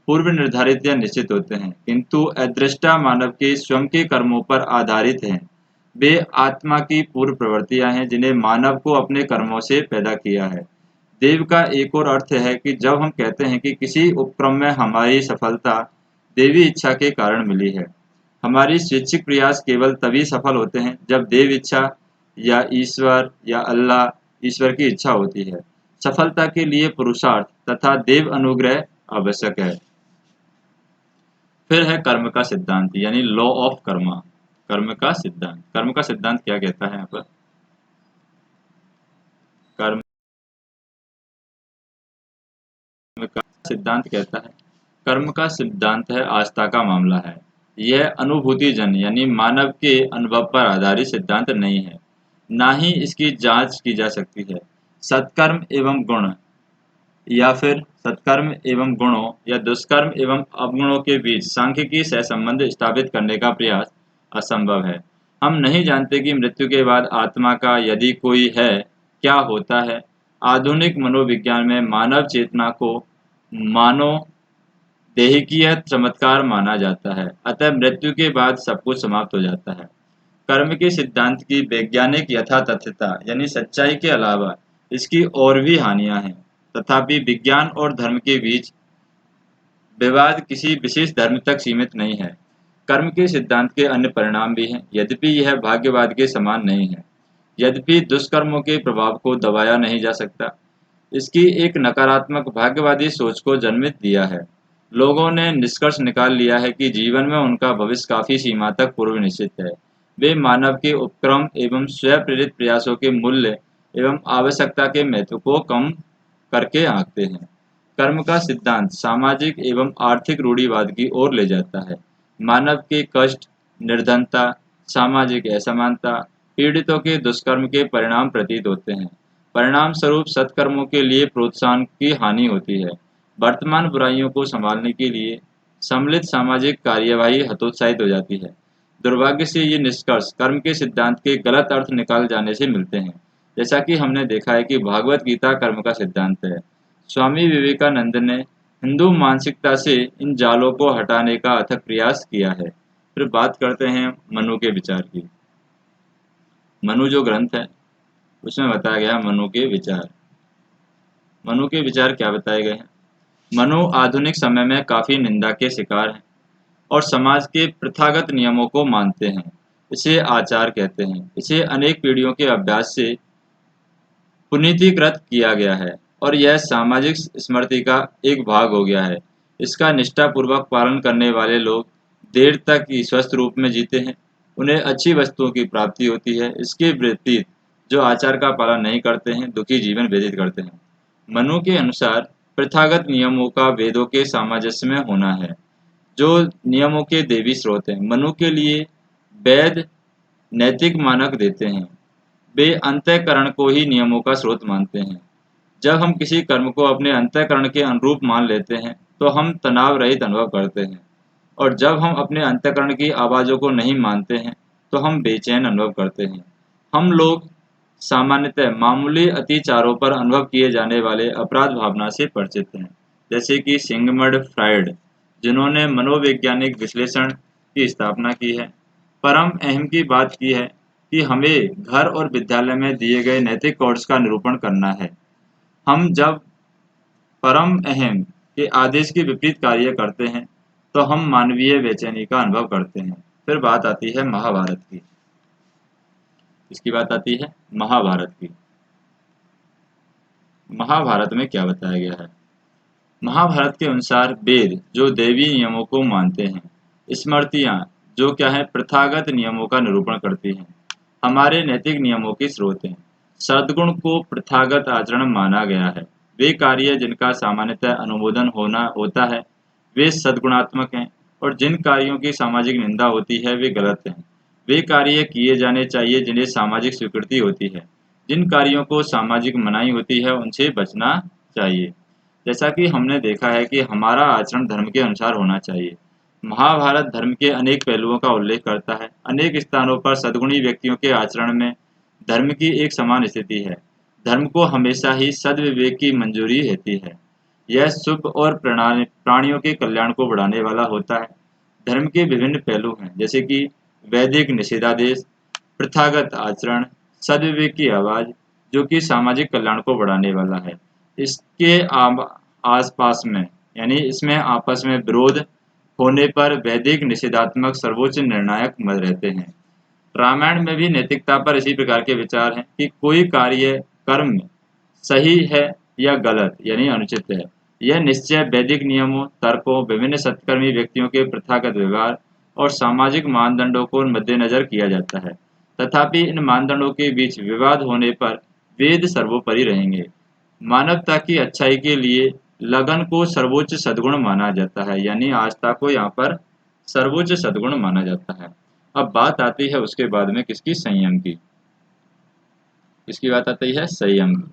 पूर्व निर्धारित या निश्चित होते हैं, किंतु अदृष्टा मानव के स्वयं के कर्मों पर आधारित हैं। वे आत्मा की पूर्व प्रवृत्तियां हैं, जिन्हें मानव को अपने कर्मों से पैदा किया है। देव का एक और अर्थ है कि जब हम कहते हैं कि किसी उपक्रम में हमारी सफलता देवी इच्छा के कारण मिली है। हमारी स्वैच्छिक प्रयास केवल तभी सफल होते हैं जब देव इच्छा या ईश्वर या अल्लाह ईश्वर की इच्छा होती है। सफलता के लिए पुरुषार्थ तथा देव अनुग्रह आवश्यक है। फिर है कर्म का सिद्धांत यानी लॉ ऑफ कर्मा। कर्म का सिद्धांत क्या कहता है यहाँ पर? कर्म का सिद्धांत कहता है, कर्म का सिद्धांत है आस्था का मामला है। यह अनुभूति जन यानी मानव के अनुभव पर आधारित सिद्धांत नहीं है, ना ही इसकी जांच की जा सकती है। सत्कर्म एवं गुण या फिर सत्कर्म एवं गुणों या दुष्कर्म एवं अवगुणों के बीच सांख्यिकी सहसंबंध स्थापित करने का प्रयास असंभव है। हम नहीं जानते कि मृत्यु के बाद आत्मा का यदि कोई है क्या होता है। आधुनिक मनोविज्ञान में मानव चेतना को मानव देहिकीय चमत्कार माना जाता है, अतः मृत्यु के बाद सब कुछ समाप्त हो जाता है। कर्म के सिद्धांत की वैज्ञानिक यथातथता यानी सच्चाई के अलावा इसकी और भी हानियां हैं। तथापि विज्ञान और धर्म के बीच विवाद किसी विशेष धर्म तक सीमित नहीं है। कर्म के सिद्धांत के अन्य परिणाम भी हैं, यद्यपि यह भाग्यवाद के समान नहीं है। यद्यपि दुष्कर्मों के प्रभाव को दबाया नहीं जा सकता, इसकी एक नकारात्मक भाग्यवादी सोच को जन्मित दिया है। लोगों ने निष्कर्ष निकाल लिया है कि जीवन में उनका भविष्य काफी सीमा तक पूर्व निश्चित है। वे मानव के उपक्रम एवं स्वप्रेरित प्रयासों के मूल्य एवं आवश्यकता के महत्व को कम करके आंकते हैं। कर्म का सिद्धांत सामाजिक एवं आर्थिक रूढ़िवाद की ओर ले जाता है। मानव के कष्ट, निर्धनता, सामाजिक असमानता, पीड़ितों के दुष्कर्म के परिणाम प्रतीत होते हैं। परिणाम स्वरूप सत्कर्मों के लिए प्रोत्साहन की हानि होती है। वर्तमान बुराइयों को संभालने के लिए सम्मिलित सामाजिक कार्यवाही हतोत्साहित हो जाती है। दुर्भाग्य से ये निष्कर्ष कर्म के सिद्धांत के गलत अर्थ निकाल जाने से मिलते हैं। जैसा कि हमने देखा है कि भागवत गीता कर्म का सिद्धांत है। स्वामी विवेकानंद ने हिंदू मानसिकता से इन जालों को हटाने का अथक प्रयास किया है। फिर बात करते हैं मनु के विचार की। मनु जो ग्रंथ है उसमें बताया गया मनु के विचार। मनु के विचार क्या बताए गए हैं? मनु आधुनिक समय में काफी निंदा के शिकार हैं और समाज के प्रथागत नियमों को मानते हैं। इसे आचार कहते हैं। इसे अनेक पीढ़ियों के अभ्यास से पुनीतीकृत किया गया है और यह सामाजिक स्मृति का एक भाग हो गया है। इसका निष्ठापूर्वक पालन करने वाले लोग देर तक ही स्वस्थ रूप में जीते हैं। उन्हें अच्छी वस्तुओं की प्राप्ति होती है। इसके विपरीत जो आचार का पालन नहीं करते हैं दुखी जीवन व्यतीत करते हैं। मनु के अनुसार प्रथागत नियमों का वेदों के सामंजस्य में होना है, जो नियमों के देवी स्रोत हैं। मनु के लिए वेद नैतिक मानक देते हैं। वे अंतःकरण को ही नियमों का स्रोत मानते हैं। जब हम किसी कर्म को अपने अंतःकरण के अनुरूप मान लेते हैं तो हम तनाव रहित अनुभव करते हैं, और जब हम अपने अंतःकरण की आवाज़ों को नहीं मानते हैं तो हम बेचैन अनुभव करते हैं। हम लोग सामान्यतः मामूली अतिचारों पर अनुभव किए जाने वाले अपराध भावना से परिचित हैं, जैसे कि सिगमंड फ्रायड, जिन्होंने मनोवैज्ञानिक विश्लेषण की स्थापना की है। परम अहम की बात की है कि हमें घर और विद्यालय में दिए गए नैतिक कोड्स का निरूपण करना है। हम जब परम अहम के आदेश के विपरीत कार्य करते हैं तो हम मानवीय बेचैनी का अनुभव करते हैं। फिर बात आती है महाभारत की। इसकी बात आती है महाभारत की। महाभारत में क्या बताया गया है? महाभारत के अनुसार वेद जो दैवी नियमों को मानते हैं, स्मृतियाँ जो क्या है प्रथागत नियमों का निरूपण करती हैं। हमारे नैतिक नियमों के स्रोत हैं। सद्गुण को प्रथागत आचरण माना गया है। वे कार्य जिनका सामान्यतः अनुमोदन होना होता है वे सद्गुणात्मक हैं, और जिन कार्यों की सामाजिक निंदा होती है वे गलत हैं। वे कार्य किए जाने चाहिए जिन्हें सामाजिक स्वीकृति होती है। जिन कार्यों को सामाजिक मनाही होती है उनसे बचना चाहिए। जैसा कि हमने देखा है कि हमारा आचरण धर्म के अनुसार होना चाहिए। महाभारत धर्म के अनेक पहलुओं का उल्लेख करता है। अनेक स्थानों पर सद्गुणी व्यक्तियों के आचरण में धर्म की एक समान स्थिति है। धर्म को हमेशा ही सद्विवेक की मंजूरी रहती है। यह शुभ और प्राणियों के कल्याण को बढ़ाने वाला होता है। धर्म के विभिन्न पहलू हैं, जैसे कि वैदिक निषेधादेश, प्रथागत आचरण, सद्विवेक की आवाज, जो कि सामाजिक कल्याण को बढ़ाने वाला है। इसके आसपास में यानी इसमें आपस में विरोध होने पर वैदिक निषेधात्मक सर्वोच्च निर्णायक मत रहते हैं। रामायण में भी नैतिकता पर इसी प्रकार के विचार हैं कि कोई कार्य कर्म सही है या गलत यानी अनुचित है। यह निश्चय वैदिक नियमों, तर्कों, विभिन्न सत्कर्मी व्यक्तियों के प्रथागत व्यवहार और सामाजिक मानदंडों को मद्देनजर किया जाता है। तथापि इन मानदंडों के बीच विवाद होने पर वेद सर्वोपरि रहेंगे। मानवता की अच्छाई के लिए लगन को सर्वोच्च सद्गुण माना जाता है, यानी आस्था को यहाँ पर सर्वोच्च सद्गुण माना जाता है। अब बात आती है उसके बाद में किसकी? संयम की। इसकी बात आती है संयम की।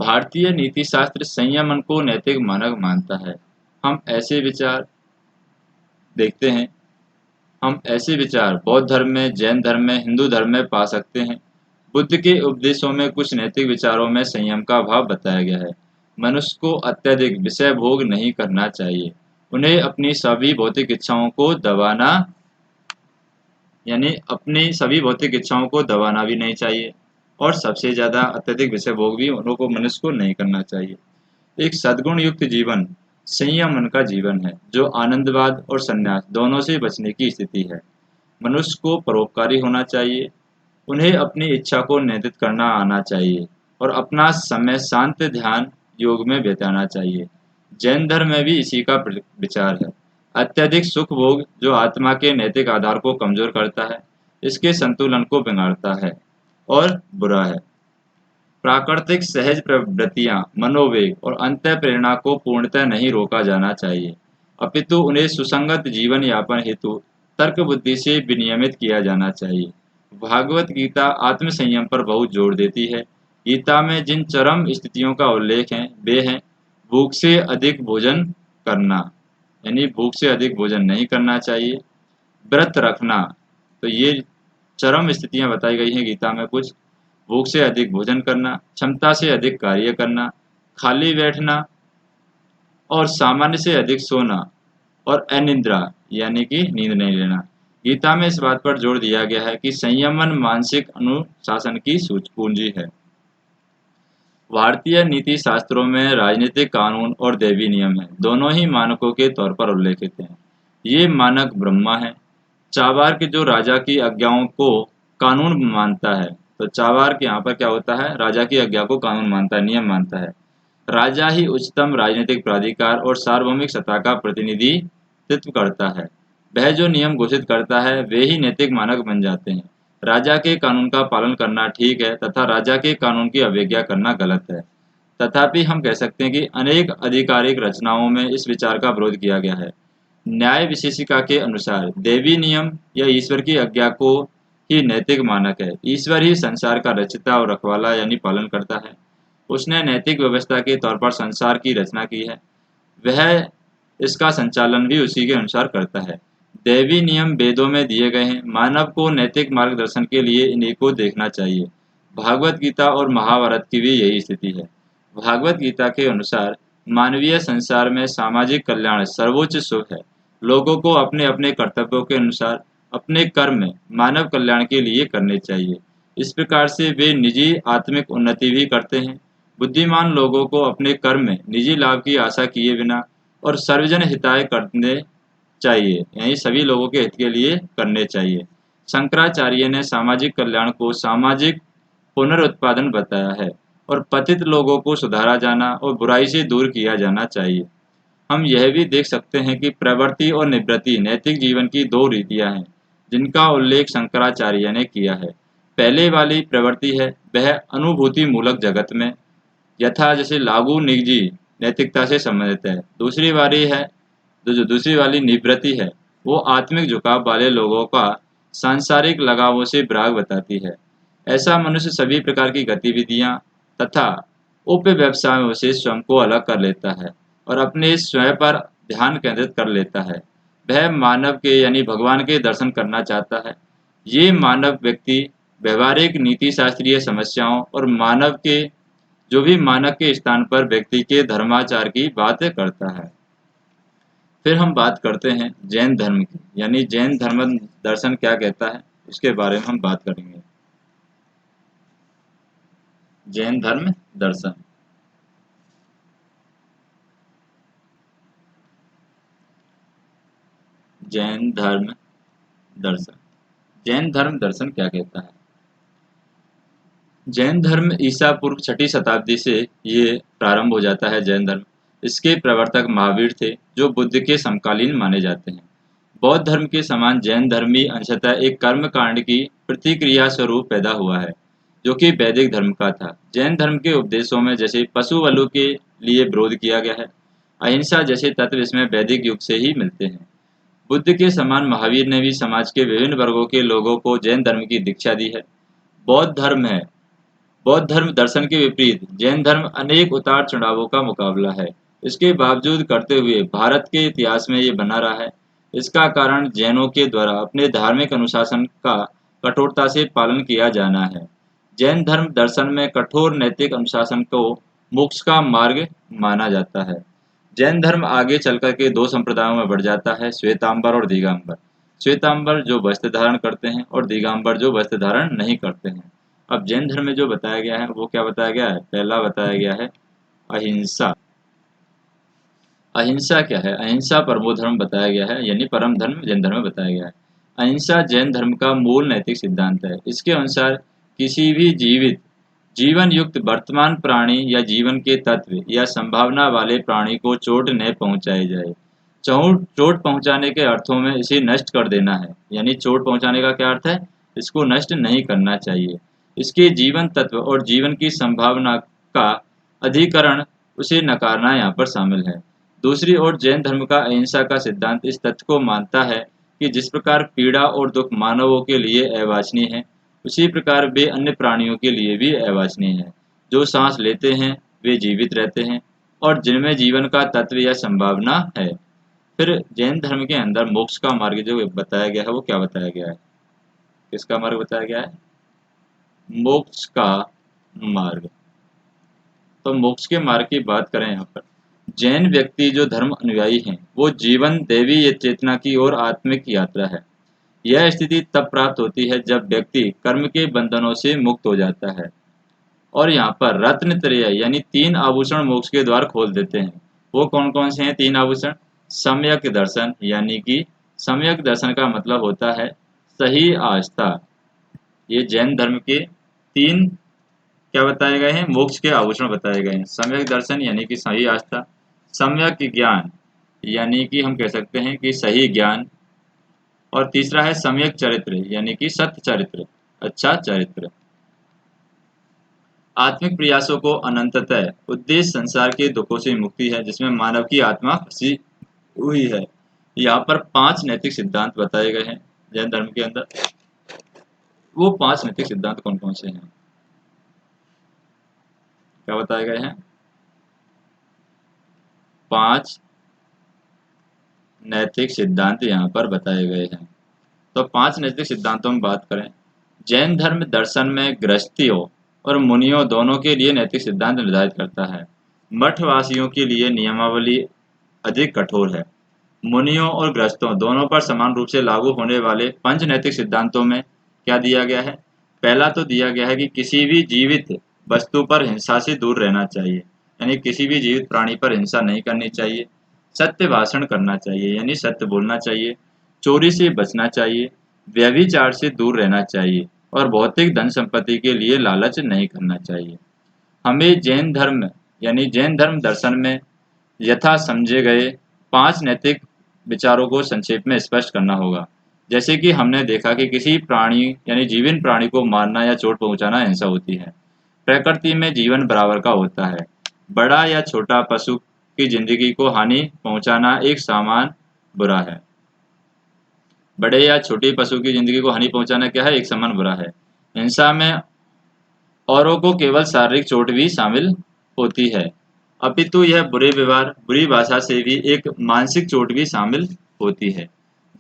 भारतीय नीति शास्त्र संयमन को नैतिक मानक मानता है। हम ऐसे विचार देखते हैं हम ऐसे विचार बौद्ध धर्म में, जैन धर्म में, हिंदू धर्म में पा सकते हैं। बुद्ध के उपदेशों में कुछ नैतिक विचारों में संयम का भाव बताया गया है। मनुष्य को अत्यधिक विषय भोग नहीं करना चाहिए। उन्हें अपनी सभी भौतिक इच्छाओं को दबाना यानी अपनी सभी भौतिक इच्छाओं को दबाना भी नहीं चाहिए, और सबसे ज़्यादा अत्यधिक विषय भोग भी उन लोगों को मनुष्य को नहीं करना चाहिए। एक सद्गुण युक्त जीवन संयम मन का जीवन है, जो आनंदवाद और संन्यास दोनों से बचने की स्थिति है। मनुष्य को परोपकारी होना चाहिए, उन्हें अपनी इच्छा को नियंत्रित करना आना चाहिए, और अपना समय शांत ध्यान योग में बिताना चाहिए। जैन धर्म में भी इसी का विचार है। अत्यधिक सुख भोग जो आत्मा के नैतिक आधार को कमजोर करता है, इसके संतुलन को बिगाड़ता है और बुरा है। प्राकृतिक सहज प्रवृत्तियां, मनोवेग और अंतः प्रेरणा को पूर्णतः नहीं रोका जाना चाहिए, अपितु उन्हें सुसंगत जीवन यापन हेतु तर्क बुद्धि से विनियमित किया जाना चाहिए। भागवत गीता आत्म संयम पर बहुत जोर देती है। गीता में जिन चरम स्थितियों का उल्लेख है वे हैं भूख से अधिक भोजन करना, यानी भूख से अधिक भोजन नहीं करना चाहिए। व्रत रखना, तो ये चरम स्थितियां बताई गई हैं गीता में कुछ। भूख से अधिक भोजन करना, क्षमता से अधिक कार्य करना, खाली बैठना और सामान्य से अधिक सोना, और अनिद्रा यानी कि नींद नहीं लेना। गीता में इस बात पर जोर दिया गया है कि संयमन मानसिक अनुशासन की पूंजी है। भारतीय नीति शास्त्रों में राजनीतिक कानून और दैवीय नियम है, दोनों ही मानकों के तौर पर उल्लेखित हैं। ये मानक ब्रह्मा है। चावार्क जो राजा की आज्ञाओं को कानून मानता है, तो चावार्क यहाँ पर क्या होता है? राजा की आज्ञा को कानून मानता है, नियम मानता है। राजा ही उच्चतम राजनीतिक प्राधिकार और सार्वभौमिक सत्ता का प्रतिनिधित्व करता है। वह जो नियम घोषित करता है वे ही नैतिक मानक बन जाते हैं। राजा के कानून का पालन करना ठीक है तथा राजा के कानून की अवज्ञा करना गलत है। तथापि हम कह सकते हैं कि अनेक आधिकारिक रचनाओं में इस विचार का विरोध किया गया है। न्याय विशेषिका के अनुसार दैवीय नियम या ईश्वर की आज्ञा को ही नैतिक मानक है। ईश्वर ही संसार का रचयिता और रखवाला यानी पालन करता है। उसने नैतिक व्यवस्था के तौर पर संसार की रचना की है, वह इसका संचालन भी उसी के अनुसार करता है। दैवीय नियम वेदों में दिए गए हैं। मानव को नैतिक मार्गदर्शन के लिए इन्हीं को देखना चाहिए। भागवत गीता और महाभारत की भी यही स्थिति है। भागवत गीता के अनुसार मानवीय संसार में सामाजिक कल्याण सर्वोच्च सुख है। लोगों को अपने अपने कर्तव्यों के अनुसार अपने कर्म मानव कल्याण के लिए करने चाहिए। इस प्रकार से वे निजी आत्मिक उन्नति भी करते हैं। बुद्धिमान लोगों को अपने कर्म में निजी लाभ की आशा किए बिना और सर्वजन हिताय करने चाहिए, यानी सभी लोगों के हित के लिए करने चाहिए। शंकराचार्य ने सामाजिक कल्याण को सामाजिक पुनरुत्पादन बताया है, और पतित लोगों को सुधारा जाना और बुराई से दूर किया जाना चाहिए। हम यह भी देख सकते हैं कि प्रवृत्ति और निवृत्ति नैतिक जीवन की दो रीतियां हैं, जिनका उल्लेख शंकराचार्य ने किया है। पहले वाली प्रवृत्ति है वह अनुभूति मूलक जगत में यथा जैसे लागू निजी नैतिकता से संबंधित है। दूसरी वाली है जो दूसरी वाली निवृत्ति है वो आत्मिक झुकाव वाले लोगों का सांसारिक लगावों से विराग बताती है। ऐसा मनुष्य सभी प्रकार की गतिविधियां तथा उपव्यवसायों से स्वयं को अलग कर लेता है और अपने स्वयं पर ध्यान केंद्रित कर लेता है। वह मानव के यानी भगवान के दर्शन करना चाहता है। ये मानव व्यक्ति व्यवहारिक नीति शास्त्रीय समस्याओं और मानव के जो भी मानव के स्थान पर व्यक्ति के धर्माचार की बात करता है। फिर हम बात करते हैं जैन धर्म की, यानी जैन धर्म दर्शन क्या कहता है इसके बारे में हम बात करेंगे। जैन धर्म दर्शन, जैन धर्म दर्शन, जैन धर्म दर्शन क्या कहता है। जैन धर्म ईसा पूर्व 6ठी शताब्दी से ये प्रारंभ हो जाता है। जैन धर्म, इसके प्रवर्तक महावीर थे जो बुद्ध के समकालीन माने जाते हैं। बौद्ध धर्म के समान जैन धर्म भी अंशतः एक कर्म कांड की प्रतिक्रिया स्वरूप पैदा हुआ है जो कि वैदिक धर्म का था। जैन धर्म के उपदेशों में जैसे पशु बलि के लिए विरोध किया गया है, अहिंसा जैसे तत्व इसमें वैदिक युग से ही मिलते हैं। बुद्ध के समान महावीर ने भी समाज के विभिन्न वर्गों के लोगों को जैन धर्म की दीक्षा दी है। बौद्ध धर्म है, बौद्ध धर्म दर्शन के विपरीत जैन धर्म अनेक उतार चढ़ावों का मुकाबला है। इसके बावजूद करते हुए भारत के इतिहास में ये बना रहा है। इसका कारण जैनों के द्वारा अपने धार्मिक अनुशासन का कठोरता से पालन किया जाना है। जैन धर्म दर्शन में कठोर नैतिक अनुशासन को मोक्ष का मार्ग माना जाता है। जैन धर्म आगे चलकर के दो संप्रदायों में बढ़ जाता है, श्वेतांबर और दिगंबर। श्वेतांबर जो वस्त्र धारण करते हैं और दिगंबर जो वस्त्र धारण नहीं करते हैं। अब जैन धर्म में जो बताया गया है वो क्या बताया गया है। पहला बताया गया है अहिंसा। अहिंसा क्या है, अहिंसा परमो धर्म बताया गया है, यानी परम धर्म जैन धर्म में बताया गया है। अहिंसा जैन धर्म का मूल नैतिक सिद्धांत है। इसके अनुसार किसी भी जीवित जीवन युक्त वर्तमान प्राणी या जीवन के तत्व या संभावना वाले प्राणी को चोट न पहुंचाई जाए। चोट पहुंचाने के अर्थों में इसे नष्ट कर देना है, यानी चोट पहुंचाने का क्या अर्थ है, इसको नष्ट नहीं करना चाहिए। इसके जीवन तत्व और जीवन की संभावना का अधिकरण उसे नकारना यहाँ पर शामिल है। दूसरी ओर जैन धर्म का अहिंसा का सिद्धांत इस तथ्य को मानता है कि जिस प्रकार पीड़ा और दुख मानवों के लिए अवांछनीय है उसी प्रकार वे अन्य प्राणियों के लिए भी अवांछनीय है। जो सांस लेते हैं वे जीवित रहते हैं और जिनमें जीवन का तत्व या संभावना है। फिर जैन धर्म के अंदर मोक्ष का मार्ग जो बताया गया है वो क्या बताया गया है, किसका मार्ग बताया गया है, मोक्ष का मार्ग। तो मोक्ष के मार्ग की बात करें यहाँ पर, जैन व्यक्ति जो धर्म अनुयायी हैं वो जीवन दैवी चेतना की ओर आत्मिक यात्रा है। यह स्थिति तब प्राप्त होती है जब व्यक्ति कर्म के बंधनों से मुक्त हो जाता है और यहाँ पर रत्न त्रय यानी 3 आभूषण मोक्ष के द्वार खोल देते हैं। वो कौन कौन से हैं 3 आभूषण, सम्यक दर्शन, यानी कि सम्यक दर्शन का मतलब होता है सही आस्था। ये जैन धर्म के 3 क्या बताए गए हैं, मोक्ष के आभूषण बताए गए हैं। सम्यक दर्शन यानी कि सही आस्था, सम्यक ज्ञान यानी कि हम कह सकते हैं कि सही ज्ञान, और तीसरा है सम्यक चरित्र यानी कि सत्य चरित्र, अच्छा चरित्र। आत्मिक प्रयासों को अनंततः उद्देश्य संसार के दुखों से मुक्ति है जिसमें मानव की आत्मा फंसी हुई है। यहाँ पर 5 नैतिक सिद्धांत बताए गए हैं जैन धर्म के अंदर। वो 5 नैतिक सिद्धांत कौन कौन से हैं, क्या बताए गए हैं, 5 नैतिक सिद्धांत यहाँ पर बताए गए हैं। तो 5 नैतिक सिद्धांतों में बात करें, जैन धर्म दर्शन में गृहस्थियों और मुनियों दोनों के लिए नैतिक सिद्धांत निर्धारित करता है। मठवासियों के लिए नियमावली अधिक कठोर है। मुनियों और गृहस्थों दोनों पर समान रूप से लागू होने वाले 5 नैतिक सिद्धांतों में क्या दिया गया है। पहला तो दिया गया है कि किसी भी जीवित वस्तु पर हिंसा से दूर रहना चाहिए, यानी किसी भी जीवित प्राणी पर हिंसा नहीं करनी चाहिए। सत्य भाषण करना चाहिए, यानी सत्य बोलना चाहिए। चोरी से बचना चाहिए, व्यभिचार से दूर रहना चाहिए और भौतिक धन संपत्ति के लिए लालच नहीं करना चाहिए। हमें जैन धर्म यानी जैन धर्म दर्शन में यथा समझे गए 5 नैतिक विचारों को संक्षेप में स्पष्ट करना होगा। जैसे कि हमने देखा कि किसी प्राणी यानी जीवित प्राणी को मारना या चोट पहुंचाना हिंसा होती है। प्रकृति में जीवन बराबर का होता है। बड़ा या छोटा पशु की जिंदगी को हानि पहुंचाना एक समान बुरा है। बड़े या छोटे पशु की जिंदगी को हानि पहुंचाना क्या है? एक समान बुरा है। हिंसा में औरों को केवल शारीरिक चोट भी शामिल होती है, अपितु यह बुरे व्यवहार, बुरी भाषा से भी एक मानसिक चोट भी शामिल होती है।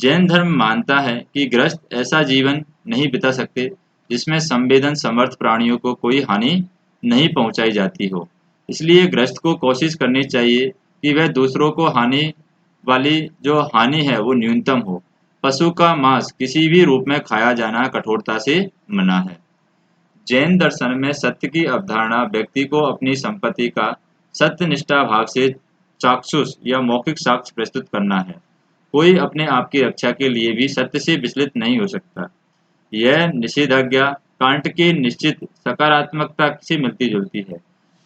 जैन धर्म मानता है कि गृहस्थ ऐसा जीवन नहीं बिता सकते जिसमें संवेदन समर्थ प्राणियों को कोई हानि नहीं पहुंचाई जाती हो। इसलिए गृहस्थ को कोशिश करनी चाहिए कि वह दूसरों को हानि वाली जो हानि है वो न्यूनतम हो। पशु का मांस किसी भी रूप में खाया जाना कठोरता से मना है। जैन दर्शन में सत्य की अवधारणा व्यक्ति को अपनी संपत्ति का सत्यनिष्ठा भाव से चाक्षुष या मौखिक साक्ष्य प्रस्तुत करना है। कोई अपने आप की रक्षा के लिए भी सत्य से विचलित नहीं हो सकता। यह निषेधाज्ञा कांट की निश्चित सकारात्मकता से मिलती जुलती है।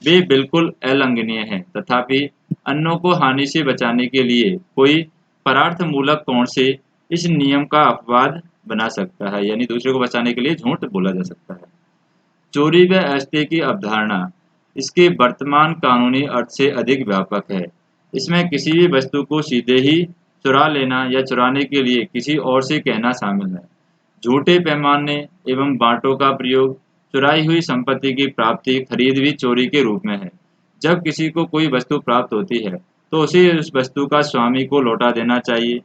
वे बिल्कुल अलंघनीय हैं, तथापि अन्यों को हानि से बचाने के लिए कोई परार्थ मूलक कोण से इस नियम का अपवाद बना सकता है, यानी दूसरे को बचाने के लिए झूठ बोला जा सकता है। चोरी व अयस्ते की अवधारणा इसके वर्तमान कानूनी अर्थ से अधिक व्यापक है। इसमें किसी भी वस्तु को सीधे ही चुरा लेना या चुराने के लिए किसी और से कहना शामिल है। झूठे पैमाने एवं बाँटों का प्रयोग चुराई हुई संपत्ति की प्राप्ति, खरीद भी चोरी के रूप में है। जब किसी को कोई वस्तु प्राप्त होती है, तो उसे उस वस्तु का स्वामी को लौटा देना चाहिए।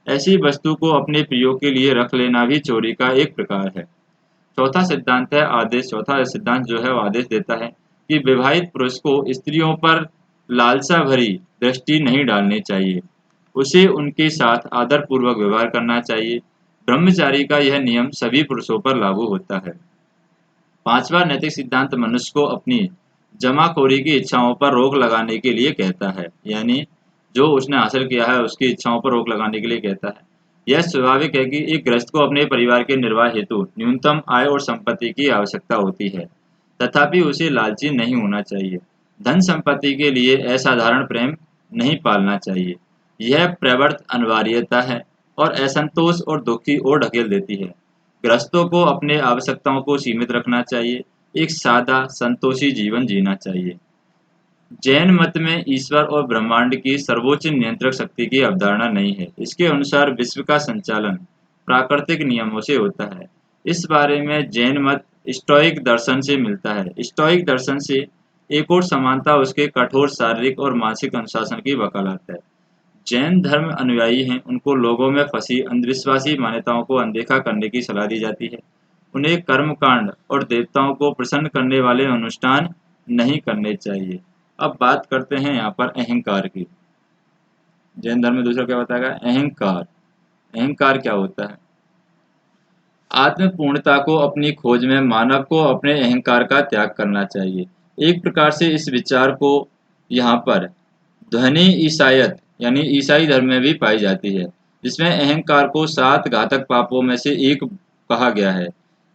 ऐसी वस्तु को अपने प्रयोग के लिए रख लेना भी चोरी का एक प्रकार है। चौथा सिद्धांत है आदेश। चौथा सिद्धांत जो है वो आदेश देता है कि विवाहित पुरुष को स्त्रियों पर लालसा भरी दृष्टि नहीं डालनी चाहिए। उसे उनके साथ आदर पूर्वक व्यवहार करना चाहिए। ब्रह्मचारी का यह नियम सभी पुरुषों पर लागू होता है। पांचवा नैतिक सिद्धांत मनुष्य को अपनी जमाखोरी की इच्छाओं पर रोक लगाने के लिए कहता है, यानी जो उसने हासिल किया है उसकी इच्छाओं पर रोक लगाने के लिए कहता है। यह स्वाभाविक है कि एक गृहस्थ को अपने परिवार के निर्वाह हेतु न्यूनतम आय और संपत्ति की आवश्यकता होती है, तथापि उसे लालची नहीं होना चाहिए। धन संपत्ति के लिए असाधारण प्रेम नहीं पालना चाहिए। यह प्रवृत्त अनिवार्यता है और असंतोष और दुख की ओर ढकेल देती है। गृहस्थों को अपने आवश्यकताओं को सीमित रखना चाहिए, एक सादा संतोषी जीवन जीना चाहिए। जैन मत में ईश्वर और ब्रह्मांड की सर्वोच्च नियंत्रक शक्ति की अवधारणा नहीं है। इसके अनुसार विश्व का संचालन प्राकृतिक नियमों से होता है। इस बारे में जैन मत स्टोइक दर्शन से मिलता है। स्टोइक दर्शन से एक और समानता उसके कठोर शारीरिक और मानसिक अनुशासन की वकालत है। जैन धर्म अनुयायी हैं, उनको लोगों में फंसी अंधविश्वासी मान्यताओं को अनदेखा करने की सलाह दी जाती है। उन्हें कर्मकांड और देवताओं को प्रसन्न करने वाले अनुष्ठान नहीं करने चाहिए। अब बात करते हैं यहाँ पर अहंकार की। जैन धर्म में दूसरा क्या बताएगा? अहंकार। अहंकार क्या होता है? आत्म पूर्णता को अपनी खोज में मानव को अपने अहंकार का त्याग करना चाहिए। एक प्रकार से इस विचार को यहाँ पर ध्वनि ईसाइत यानी ईसाई धर्म में भी पाई जाती है, जिसमें अहंकार को 7 घातक पापों में से एक कहा गया है।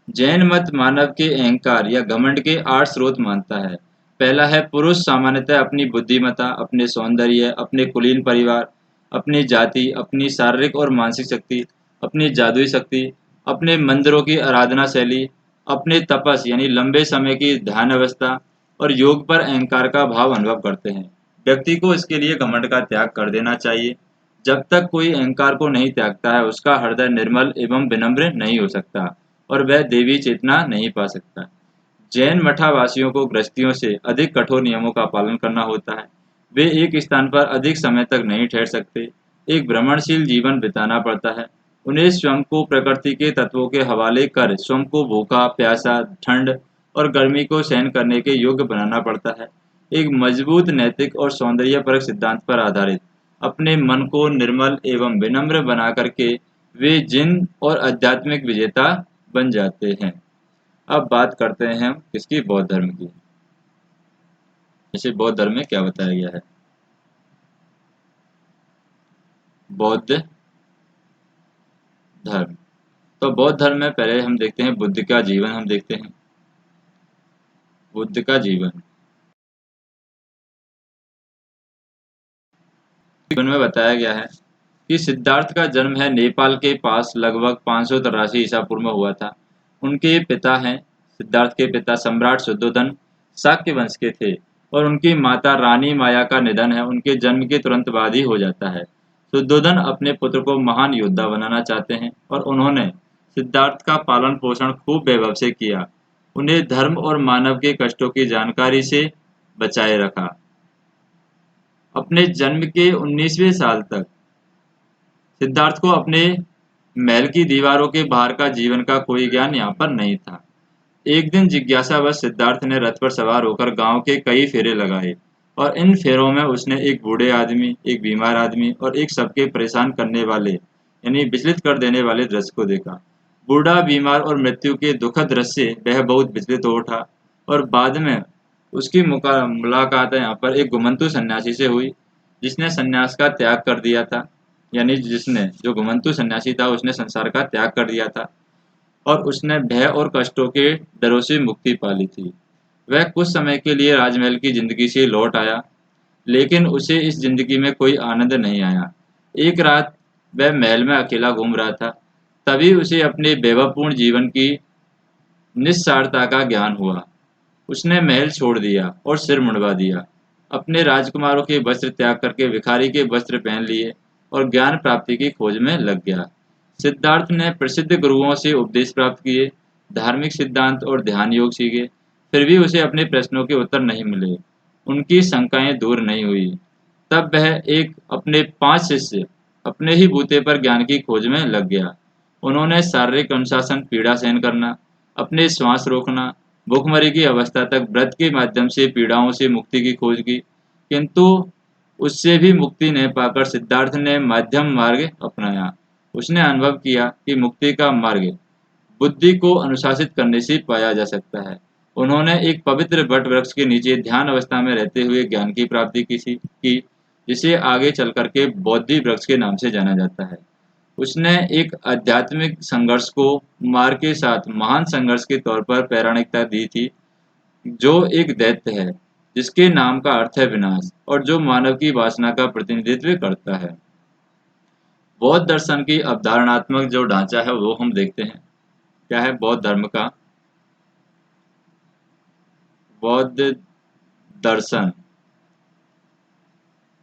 जैन मत मानव के अहंकार या घमंड के 8 स्रोत मानता है। पहला है पुरुष सामान्यतः अपनी बुद्धिमत्ता, अपने सौंदर्य, अपने कुलीन परिवार, अपनी जाति, अपनी शारीरिक और मानसिक शक्ति, अपनी जादुई शक्ति, अपने मंदिरों की आराधना शैली, अपने तपस यानी लंबे समय की ध्यान अवस्था और योग पर अहंकार का भाव अनुभव करते हैं। व्यक्ति को इसके लिए घमंड का त्याग कर देना चाहिए। जब तक कोई अहंकार को नहीं त्यागता है, उसका हृदय निर्मल एवं विनम्र नहीं हो सकता और वह देवी चेतना नहीं पा सकता। जैन मठावासियों को गृहस्थियों से अधिक कठोर नियमों का पालन करना होता है। वे एक स्थान पर अधिक समय तक नहीं ठहर सकते, एक भ्रमणशील जीवन बिताना पड़ता है। उन्हें स्वयं को प्रकृति के तत्वों के हवाले कर स्वयं को भूखा, प्यासा, ठंड और गर्मी को सहन करने के योग्य बनाना पड़ता है। एक मजबूत नैतिक और सौंदर्यपरक सिद्धांत पर आधारित अपने मन को निर्मल एवं विनम्र बना करके वे जिन और आध्यात्मिक विजेता बन जाते हैं। अब बात करते हैं हम किसकी? बौद्ध धर्म की। जैसे बौद्ध धर्म में क्या बताया गया है? बौद्ध धर्म। तो बौद्ध धर्म में पहले हम देखते हैं बुद्ध का जीवन। हम देखते हैं बुद्ध का जीवन। जीवन में बताया गया है कि सिद्धार्थ का जन्म है नेपाल के पास लगभग 583 ईसा पूर्व में हुआ था। उनके पिता हैं सिद्धार्थ के पिता सम्राट शुद्धोधन शाक्य वंश के थे और उनकी माता रानी माया का निधन है उनके जन्म के तुरंत बाद ही हो जाता है। शुद्धोधन अपने पुत्र को महान योद्धा बनाना चाहते हैं और उन्होंने सिद्धार्थ का पालन पोषण खूब वैभव से किया। उन्हें धर्म और मानव के कष्टों की जानकारी से बचाए रखा। अपने जन्म के 19वें साल तक सिद्धार्थ को अपने महल की दीवारों के बाहर का जीवन का कोई ज्ञान यहाँ पर नहीं था। एक दिन जिज्ञासावश सिद्धार्थ ने रथ पर सवार होकर गांव के कई फेरे लगाए और इन फेरों में उसने एक बूढ़े आदमी, एक बीमार आदमी और एक सबके परेशान करने वाले यानी विचलित कर देने वाले दृश्य को देखा। बूढ़ा, बीमार और मृत्यु के दुखद दृश्य से वह बहुत विचलित हो उठा और बाद में उसकी मुलाकात यहाँ पर एक घुमंतु सन्यासी से हुई जिसने सन्यास का त्याग कर दिया था। यानी जिसने जो घुमंतु सन्यासी था उसने संसार का त्याग कर दिया था और उसने भय और कष्टों के डरों से मुक्ति पा ली थी। वह कुछ समय के लिए राजमहल की जिंदगी से लौट आया, लेकिन उसे इस जिंदगी में कोई आनंद नहीं आया। एक रात वह महल में अकेला घूम रहा था, तभी उसे अपने वैभवपूर्ण जीवन की निस्सारता का ज्ञान हुआ। उसने महल छोड़ दिया और सिर मुंडवा दिया, अपने राजकुमारों के वस्त्र त्याग करके भिखारी के वस्त्र पहन लिए और ज्ञान प्राप्ति की खोज में लग गया। सिद्धार्थ ने प्रसिद्ध गुरुओं से उपदेश प्राप्त किए, धार्मिक सिद्धांत और ध्यान योग सीखे, फिर भी उसे अपने प्रश्नों के उत्तर नहीं मिले। उनकी शंकाएं दूर नहीं हुई। तब वह एक अपने 5 शिष्य अपने ही बूते पर ज्ञान की खोज में लग गया। उन्होंने शारीरिक अनुशासन, पीड़ा सहन करना, अपने श्वास रोकना, भूखमरी की अवस्था तक व्रत के माध्यम से पीड़ाओं से मुक्ति की खोज की, किंतु उससे भी मुक्ति नहीं पाकर सिद्धार्थ ने मध्यम मार्ग अपनाया। उसने अनुभव किया कि मुक्ति का मार्ग बुद्धि को अनुशासित करने से पाया जा सकता है। उन्होंने एक पवित्र वट वृक्ष के नीचे ध्यान अवस्था में रहते हुए ज्ञान की प्राप्ति की जिसे आगे चल करके बौद्धि वृक्ष के नाम से जाना जाता है। उसने एक आध्यात्मिक संघर्ष को मार्ग के साथ महान संघर्ष के तौर पर पौराणिकता दी थी, जो एक दैत्य है जिसके नाम का अर्थ है विनाश और जो मानव की वासना का प्रतिनिधित्व करता है। बौद्ध दर्शन की अवधारणात्मक जो ढांचा है वो हम देखते हैं। क्या है बौद्ध धर्म का? बौद्ध दर्शन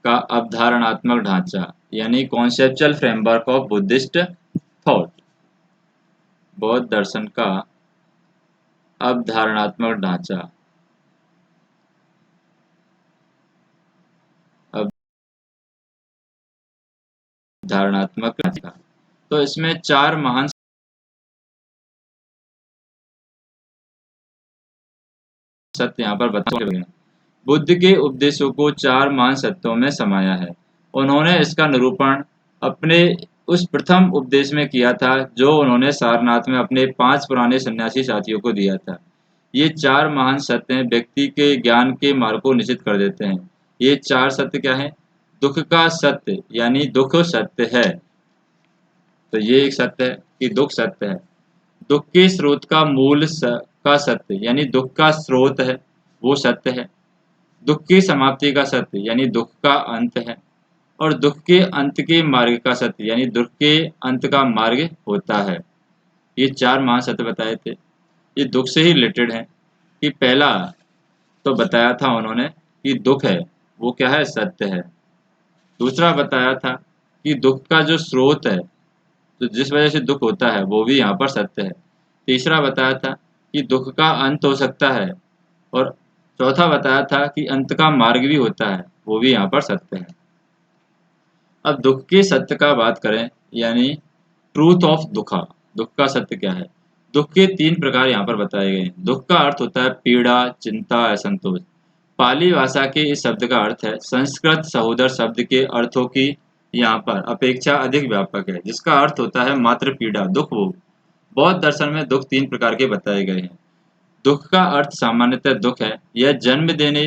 का अवधारणात्मक ढांचा यानी conceptual framework of Buddhist thought. बौद्ध दर्शन का अवधारणात्मक ढांचा, अवधारणात्मक ढांचा। तो इसमें 4 महान सत्य यहाँ पर बताए गए हैं। बुद्ध के उपदेशों को 4 महान सत्यों में समाया है। उन्होंने इसका निरूपण अपने उस प्रथम उपदेश में किया था जो उन्होंने सारनाथ में अपने 5 पुराने सन्यासी साथियों को दिया था। ये 4 महान सत्य व्यक्ति के ज्ञान के मार्ग को निश्चित कर देते हैं। ये 4 सत्य क्या है? दुख का सत्य यानी दुख सत्य है। तो ये एक सत्य है कि दुख सत्य है। दुख के स्रोत का का सत्य यानी दुख का स्रोत है वो सत्य है। दुख की समाप्ति का सत्य यानी दुख का अंत है और दुख के अंत के मार्ग का सत्य यानी दुख के अंत का मार्ग होता है। ये 4 महासत्य बताए थे। ये दुख से ही रिलेटेड है कि पहला तो बताया था उन्होंने कि दुख है वो क्या है? सत्य है। दूसरा बताया था कि दुख का जो स्रोत है तो जिस वजह से दुख होता है वो भी यहाँ पर सत्य है। तीसरा बताया था कि दुख का अंत हो सकता है और चौथा बताया था कि अंत का मार्ग भी होता है, वो भी यहाँ पर सत्य है। अब दुख के सत्य का बात करें यानी ट्रूथ ऑफ दुखा, दुख का सत्य क्या है? दुख के 3 प्रकार यहाँ पर बताए गए हैं। दुख का अर्थ होता है पीड़ा, चिंता, असंतोष। पाली भाषा के इस शब्द का अर्थ है संस्कृत सहोदर शब्द के अर्थों की यहाँ पर अपेक्षा अधिक व्यापक है, जिसका अर्थ होता है मात्र पीड़ा, दुख भोग। बौद्ध दर्शन में दुख 3 प्रकार के बताए गए हैं। दुख का अर्थ सामान्यतः दुख है, यह जन्म देने,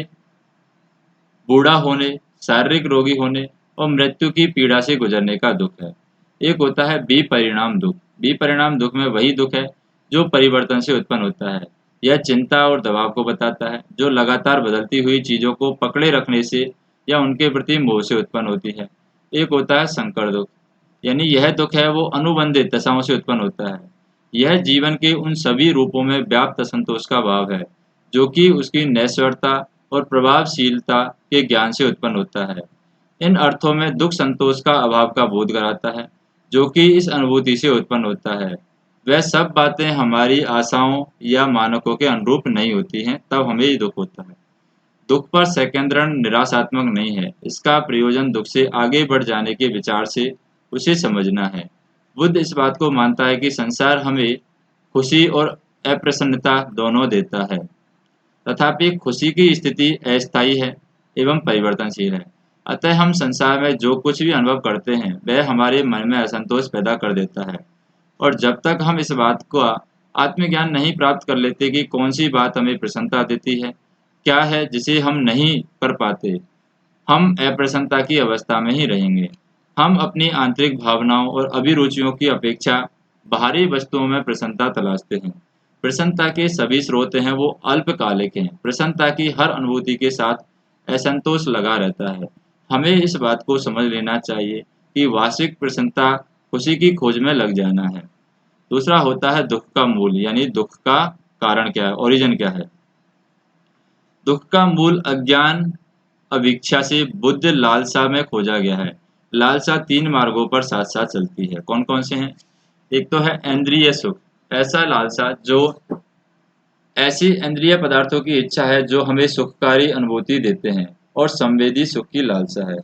बूढ़ा होने, शारीरिक रोगी होने और मृत्यु की पीड़ा से गुजरने का दुख है। एक होता है विपरिणाम दुख। विपरिणाम दुख में वही दुख है जो परिवर्तन से उत्पन्न होता है। यह चिंता और दबाव को बताता है जो लगातार बदलती हुई चीजों को पकड़े रखने से या उनके प्रति मोह से उत्पन्न होती है। एक होता है संकर दुख। यानी यह दुख है वो अनुबंधित दशाओं से उत्पन्न होता है। यह जीवन के उन सभी रूपों में व्याप्त असंतोष का भाव है, जो कि उसकी नैस्वरता और प्रभावशीलता के ज्ञान से उत्पन्न होता है। इन अर्थों में दुख संतोष का अभाव का बोध कराता है, जो कि इस अनुभूति से उत्पन्न होता है। वह सब बातें हमारी आशाओं या मानकों के अनुरूप नहीं होती हैं, तब हमें ये दुख होता है। दुख पर संकेंद्रण निराशात्मक नहीं है, इसका प्रयोजन दुख से आगे बढ़ जाने के विचार से उसे समझना है। बुद्ध इस बात को मानता है कि संसार हमें खुशी और अप्रसन्नता दोनों देता है, तथापि खुशी की स्थिति अस्थायी है एवं परिवर्तनशील है। अतः हम संसार में जो कुछ भी अनुभव करते हैं वह हमारे मन में असंतोष पैदा कर देता है, और जब तक हम इस बात का आत्मज्ञान नहीं प्राप्त कर लेते कि कौन सी बात हमें प्रसन्नता देती है, क्या है जिसे हम नहीं कर पाते, हम अप्रसन्नता की अवस्था में ही रहेंगे। हम अपनी आंतरिक भावनाओं और अभिरुचियों की अपेक्षा बाहरी वस्तुओं में प्रसन्नता तलाशते हैं। प्रसन्नता के सभी स्रोत हैं वो अल्पकालिक हैं। प्रसन्नता की हर अनुभूति के साथ असंतोष लगा रहता है। हमें इस बात को समझ लेना चाहिए कि वास्तविक प्रसन्नता खुशी की खोज में लग जाना है। दूसरा होता है दुख का मूल, यानी दुख का कारण क्या है, ओरिजिन क्या है। दुख का मूल अज्ञान अभिक्षा से बुद्ध लालसा में खोजा गया है। लालसा तीन मार्गों पर साथ साथ चलती है। कौन कौन से हैं? एक तो है इंद्रिय सुख, ऐसा लालसा जो ऐसी इंद्रिय पदार्थों की इच्छा है जो हमें सुखकारी अनुभूति देते हैं, और संवेदी सुख की लालसा है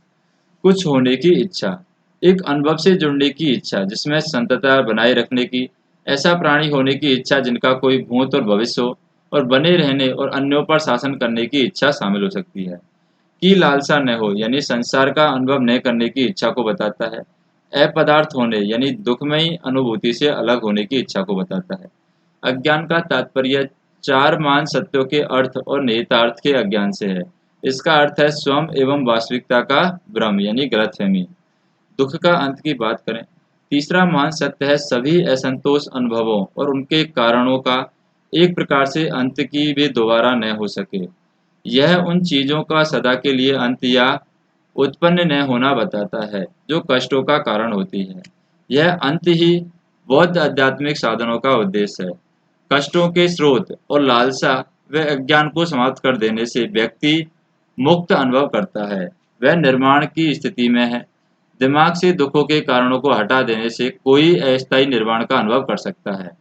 कुछ होने की इच्छा, एक अनुभव से जुड़ने की इच्छा जिसमें संतता बनाए रखने की, ऐसा प्राणी होने की इच्छा जिनका कोई भूत और भविष्य हो, और बने रहने और अन्यों पर शासन करने की इच्छा शामिल हो सकती है। की लालसा न हो यानी संसार का अनुभव न करने की इच्छा को बताता है। अपदार्थ होने यानी दुखमयी अनुभूति से अलग होने की इच्छा को बताता है। अज्ञान का तात्पर्य चार मान सत्यों के अर्थ और निहितार्थ के अज्ञान से है। इसका अर्थ है स्वयं एवं वास्तविकता का भ्रम यानी गलतफहमी। दुख का अंत की बात करें, तीसरा महान सत्य है सभी असंतोष अनुभवों और उनके कारणों का एक प्रकार से अंत की वे दोबारा न हो सके। यह उन चीजों का सदा के लिए अंत या उत्पन्न न होना बताता है जो कष्टों का कारण होती है। यह अंत ही बौद्ध आध्यात्मिक साधनों का उद्देश्य है। कष्टों के स्रोत और लालसा व अज्ञान को समाप्त कर देने से व्यक्ति मुक्त अनुभव करता है, वह निर्माण की स्थिति में है। दिमाग से दुखों के कारणों को हटा देने से कोई अस्थायी निर्वाण का अनुभव कर सकता है।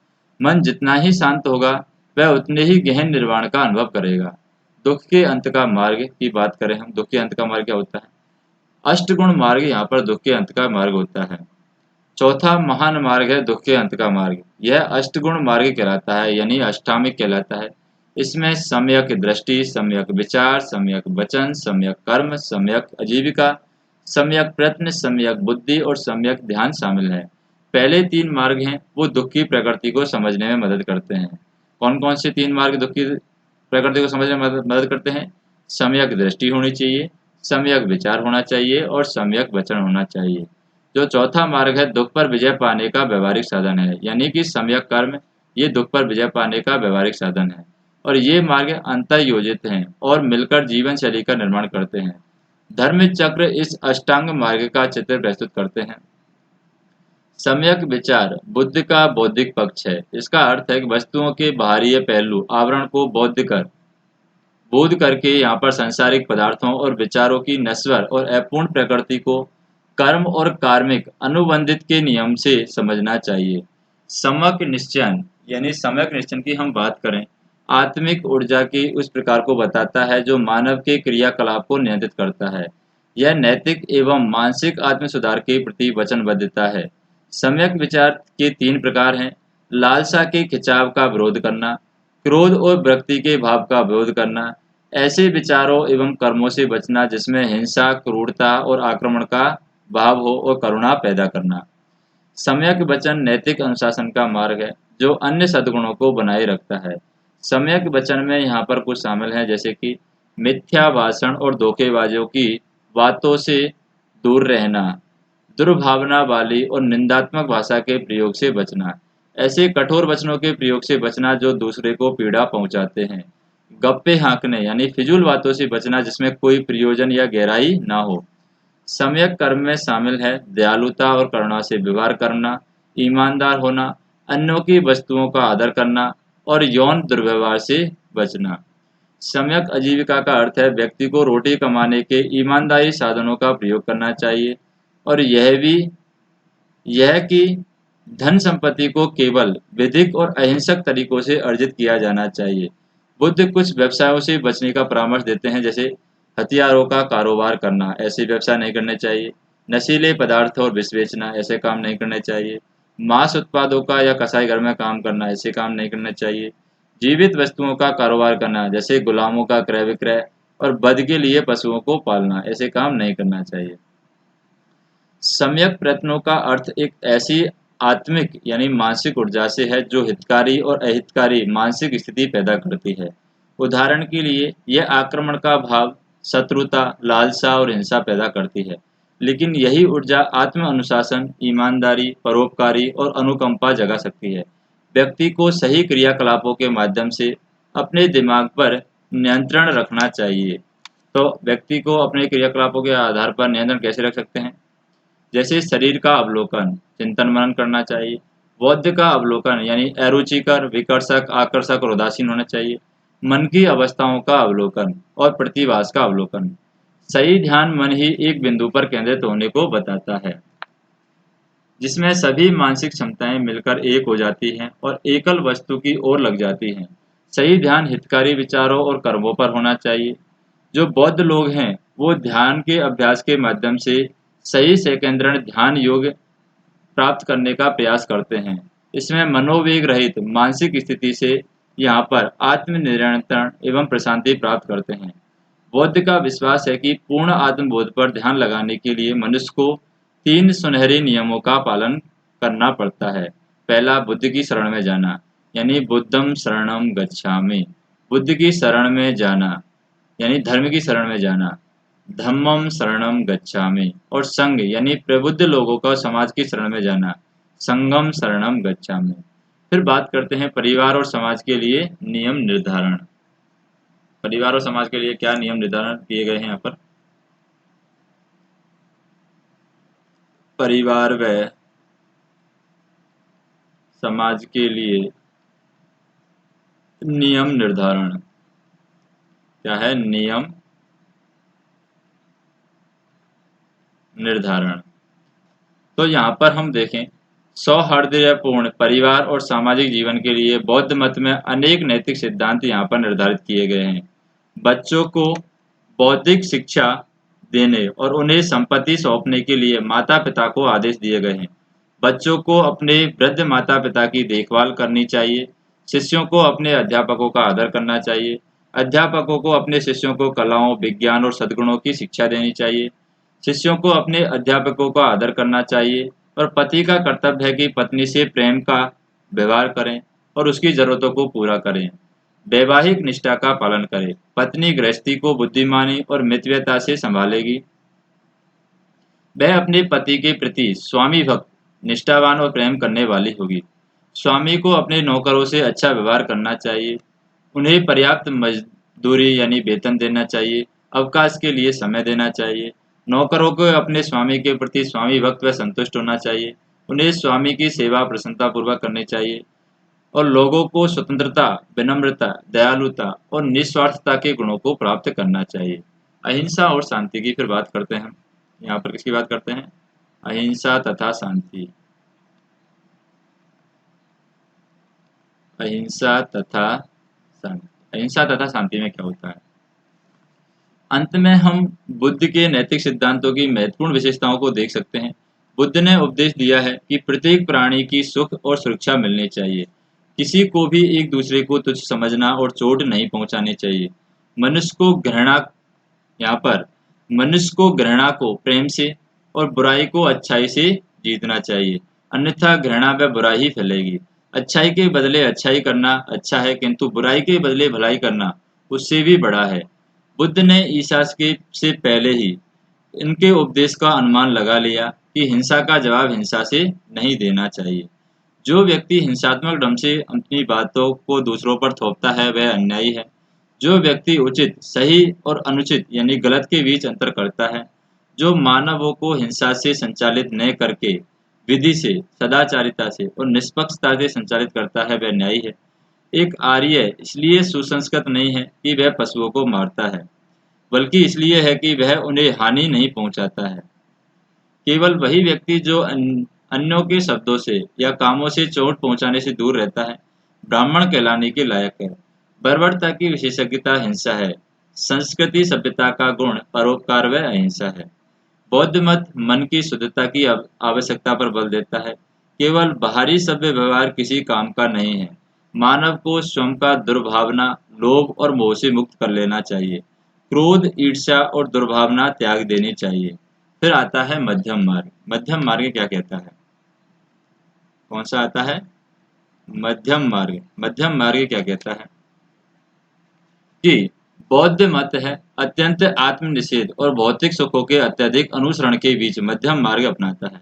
मन जितना ही शांत होगा वह उतने ही गहन निर्वाण का अनुभव करेगा। दुख के अंत का मार्ग की बात करें हम, दुख के अंत का मार्ग क्या होता है? अष्टगुण मार्ग यहाँ पर दुख के अंत का मार्ग होता है। चौथा महान मार्ग है दुख के अंत का मार्ग। यह अष्टगुण मार्ग कहलाता है यानी अष्टामिक कहलाता है। इसमें सम्यक दृष्टि, सम्यक विचार, सम्यक वचन, सम्यक कर्म, सम्यक आजीविका, सम्यक प्रयत्न, सम्यक बुद्धि और सम्यक ध्यान शामिल है। पहले तीन मार्ग हैं वो दुख की प्रकृति को समझने में मदद करते हैं। कौन कौन से तीन मार्ग दुख की प्रकृति को समझने में मदद करते हैं? सम्यक दृष्टि होनी चाहिए, सम्यक विचार होना चाहिए और सम्यक वचन होना चाहिए। जो चौथा मार्ग है दुख पर विजय पाने का व्यवहारिक साधन है, यानी कि सम्यक कर्म, ये दुख पर विजय पाने का व्यवहारिक साधन है, और ये मार्ग अंतर योजित हैं और मिलकर जीवन शैली का निर्माण करते हैं। धर्म चक्र इस अष्टांग मार्ग का चित्र प्रस्तुत करते हैं। सम्यक विचार बुद्ध का बौद्धिक पक्ष है। इसका अर्थ है कि वस्तुओं के बाहरी पहलू आवरण को बोध करके यहाँ पर सांसारिक पदार्थों और विचारों की नश्वर और अपूर्ण प्रकृति को कर्म और कार्मिक अनुबंधित के नियम से समझना चाहिए। सम्यक निश्चयन यानी सम्यक निश्चयन की हम बात करें, आत्मिक ऊर्जा की उस प्रकार को बताता है जो मानव के क्रियाकलाप को नियंत्रित करता है। यह नैतिक एवं मानसिक आत्म सुधार के प्रति वचनबद्धता है। सम्यक विचार के तीन प्रकार हैं: लालसा के खिंचाव का विरोध करना, क्रोध और विरक्ति के भाव का विरोध करना, ऐसे विचारों एवं कर्मों से बचना जिसमें हिंसा, क्रूरता और आक्रमण का भाव हो, और करुणा पैदा करना। सम्यक वचन नैतिक अनुशासन का मार्ग है जो अन्य सद्गुणों को बनाए रखता है। सम्यक वचन में यहाँ पर कुछ शामिल हैं जैसे कि मिथ्या भाषण और धोखेबाजों की बातों से दूर रहना, दुर्भावना वाली और निंदात्मक भाषा के प्रयोग से बचना, ऐसे कठोर वचनों के प्रयोग से बचना जो दूसरे को पीड़ा पहुंचाते हैं, गप्पे हाँकने यानी फिजूल बातों से बचना जिसमें कोई प्रयोजन या गहराई ना हो, सम्यक कर्म में शामिल है दयालुता और करुणा से व्यवहार करना, ईमानदार होना, अन्यों की वस्तुओं का आदर करना और यौन दुर्व्यवहार से बचना। सम्यक आजीविका का अर्थ है व्यक्ति को रोटी कमाने के ईमानदारी साधनों का प्रयोग करना चाहिए और यह कि धन संपत्ति को केवल विधिक और अहिंसक तरीकों से अर्जित किया जाना चाहिए। बुद्ध कुछ व्यवसायों से बचने का परामर्श देते हैं, जैसे हथियारों का कारोबार करना, ऐसे व्यवसाय नहीं करने चाहिए। नशीले पदार्थ और विष बेचना, ऐसे काम नहीं करने चाहिए। मांस उत्पादों का या कसाई घर में काम करना, ऐसे काम नहीं करने चाहिए। जीवित वस्तुओं का कारोबार करना, जैसे गुलामों का क्रय विक्रय और वध के लिए पशुओं को पालना, ऐसे काम नहीं करना चाहिए। सम्यक प्रयत्नों का अर्थ एक ऐसी आत्मिक यानी मानसिक ऊर्जा से है जो हितकारी और अहितकारी मानसिक स्थिति पैदा करती है। उदाहरण के लिए यह आक्रमण का भाव, शत्रुता, लालसा और हिंसा पैदा करती है, लेकिन यही ऊर्जा आत्म अनुशासन, ईमानदारी, परोपकारी और अनुकंपा जगा सकती है। व्यक्ति को सही क्रियाकलापों के माध्यम से अपने दिमाग पर नियंत्रण रखना चाहिए। तो व्यक्ति को अपने क्रियाकलापों के आधार पर नियंत्रण कैसे रख सकते हैं? जैसे शरीर का अवलोकन, चिंतन मनन करना चाहिए। बौद्ध का अवलोकन यानी अरुचिकर, विकर्षक, आकर्षक और उदासीन होना चाहिए। मन की अवस्थाओं का अवलोकन और प्रतिभास का अवलोकन। सही ध्यान मन ही एक बिंदु पर केंद्रित होने को बताता है, जिसमें सभी मानसिक क्षमताएं मिलकर एक हो जाती हैं और एकल वस्तु की ओर लग जाती हैं। सही ध्यान हितकारी विचारों और कर्मों पर होना चाहिए। जो बौद्ध लोग हैं वो ध्यान के अभ्यास के माध्यम से सही संकेंद्रण ध्यान योग प्राप्त करने का प्रयास करते हैं। इसमें मनोवेग रहित मानसिक स्थिति से यहाँ पर आत्मनियंत्रण एवं प्रशांति प्राप्त करते हैं। बौद्ध का विश्वास है कि पूर्ण आत्मबोध पर ध्यान लगाने के लिए मनुष्य को 3 सुनहरे नियमों का पालन करना पड़ता है। पहला, बुद्ध की शरण में जाना, यानी बुद्धम शरणम गच्छामि, बुद्ध की शरण में जाना यानी धर्म की शरण में जाना। धम्मम शरणम गच्छामि और संघ यानी प्रबुद्ध लोगों का समाज की शरण में जाना। संगम शरणम गच्छामि। फिर बात करते हैं परिवार और समाज के लिए नियम निर्धारण। परिवार और समाज के लिए क्या नियम निर्धारण किए गए हैं यहाँ पर? परिवार व समाज के लिए नियम निर्धारण क्या है? नियम निर्धारण। तो यहाँ पर हम देखें, सौहार्दपूर्ण परिवार और सामाजिक जीवन के लिए बौद्ध मत में अनेक नैतिक सिद्धांत यहाँ पर निर्धारित किए गए हैं। बच्चों को बौद्धिक शिक्षा देने और उन्हें संपत्ति सौंपने के लिए माता पिता को आदेश दिए गए हैं। बच्चों को अपने वृद्ध माता पिता की देखभाल करनी चाहिए। शिष्यों को अपने अध्यापकों का आदर करना चाहिए। अध्यापकों को अपने शिष्यों को कलाओं, विज्ञान और सद्गुणों की शिक्षा देनी चाहिए। शिष्यों को अपने अध्यापकों का आदर करना चाहिए और पति का कर्तव्य है कि पत्नी से प्रेम का व्यवहार करें और उसकी जरूरतों को पूरा करें। वैवाहिक निष्ठा का पालन करें। पत्नी गृहस्थी को बुद्धिमानी और मितव्ययता से संभालेगी। वह अपने पति के प्रति स्वामी भक्त, निष्ठावान और प्रेम करने वाली होगी। स्वामी को अपने नौकरों से अच्छा व्यवहार करना चाहिए। उन्हें पर्याप्त मजदूरी यानी वेतन देना चाहिए। अवकाश के लिए समय देना चाहिए। नौकरों को अपने स्वामी के प्रति स्वामी भक्त व संतुष्ट होना चाहिए। उन्हें स्वामी की सेवा प्रसन्नतापूर्वक करनी चाहिए और लोगों को स्वतंत्रता, विनम्रता, दयालुता और निस्वार्थता के गुणों को प्राप्त करना चाहिए। अहिंसा और शांति की फिर बात करते हैं। यहाँ पर किसकी बात करते हैं? अहिंसा तथा शांति। अहिंसा तथा शांति। अहिंसा तथा शांति में क्या होता है? अंत में हम बुद्ध के नैतिक सिद्धांतों की महत्वपूर्ण विशेषताओं को देख सकते हैं। बुद्ध ने उपदेश दिया है कि प्रत्येक प्राणी की सुख और सुरक्षा मिलनी चाहिए। किसी को भी एक दूसरे को तुच्छ समझना और चोट नहीं पहुंचानी चाहिए। मनुष्य को घृणा यहाँ पर मनुष्य को घृणा को प्रेम से और बुराई को अच्छाई से जीतना चाहिए, अन्यथा घृणा व बुराई ही फैलेगी। अच्छाई के बदले अच्छाई करना अच्छा है, किंतु बुराई के बदले भलाई करना उससे भी बड़ा है। बुद्ध ने ईसा के से पहले ही इनके उपदेश का अनुमान लगा लिया कि हिंसा का जवाब हिंसा से नहीं देना चाहिए। जो व्यक्ति हिंसात्मक ढंग से अपनी बातों को दूसरों पर थोपता है वह अन्यायी है। जो व्यक्ति उचित, सही और अनुचित यानी गलत के बीच अंतर करता है, जो मानवों को हिंसा से संचालित न करके विधि से, सदाचारिता से और निष्पक्षता से संचालित करता है वह न्यायी है। एक आर्य इसलिए सुसंस्कृत नहीं है कि वह पशुओं को मारता है, बल्कि इसलिए है कि वह उन्हें हानि नहीं पहुंचाता है। केवल वही व्यक्ति जो अन्यों के शब्दों से या कामों से चोट पहुंचाने से दूर रहता है, ब्राह्मण कहलाने के लायक है। बर्बरता की विशेषज्ञता हिंसा है। संस्कृति सभ्यता का गुण परोपकार व अहिंसा है। बौद्ध मत मन की शुद्धता की आवश्यकता पर बल देता है। केवल बाहरी सभ्य व्यवहार किसी काम का नहीं है। मानव को स्वयं का दुर्भावना, लोभ और मोह से मुक्त कर लेना चाहिए। क्रोध, ईर्ष्या और दुर्भावना त्याग देनी चाहिए। फिर आता है मध्यम मार्ग। मध्यम मार्ग क्या कहता है? कौन सा आता है? मध्यम मार्ग। मध्यम मार्ग क्या कहता है कि बौद्ध मत है अत्यंत आत्मनिषेध और भौतिक सुखों के अत्यधिक अनुसरण के बीच मध्यम मार्ग अपनाता है।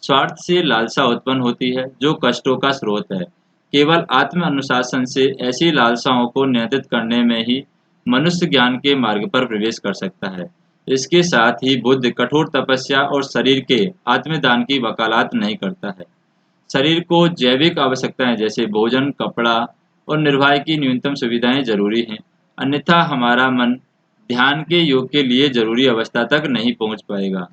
स्वार्थ से लालसा उत्पन्न होती है जो कष्टों का स्रोत है। केवल आत्म अनुशासन से ऐसी लालसाओं को नियंत्रित करने में ही मनुष्य ज्ञान के मार्ग पर प्रवेश कर सकता है। इसके साथ ही बुद्ध कठोर तपस्या और शरीर के आत्मदान की वकालत नहीं करता है। शरीर को जैविक आवश्यकताएं जैसे भोजन, कपड़ा और निर्वाह की न्यूनतम सुविधाएं जरूरी हैं, अन्यथा हमारा मन ध्यान के योग के लिए जरूरी अवस्था तक नहीं पहुंच पाएगा।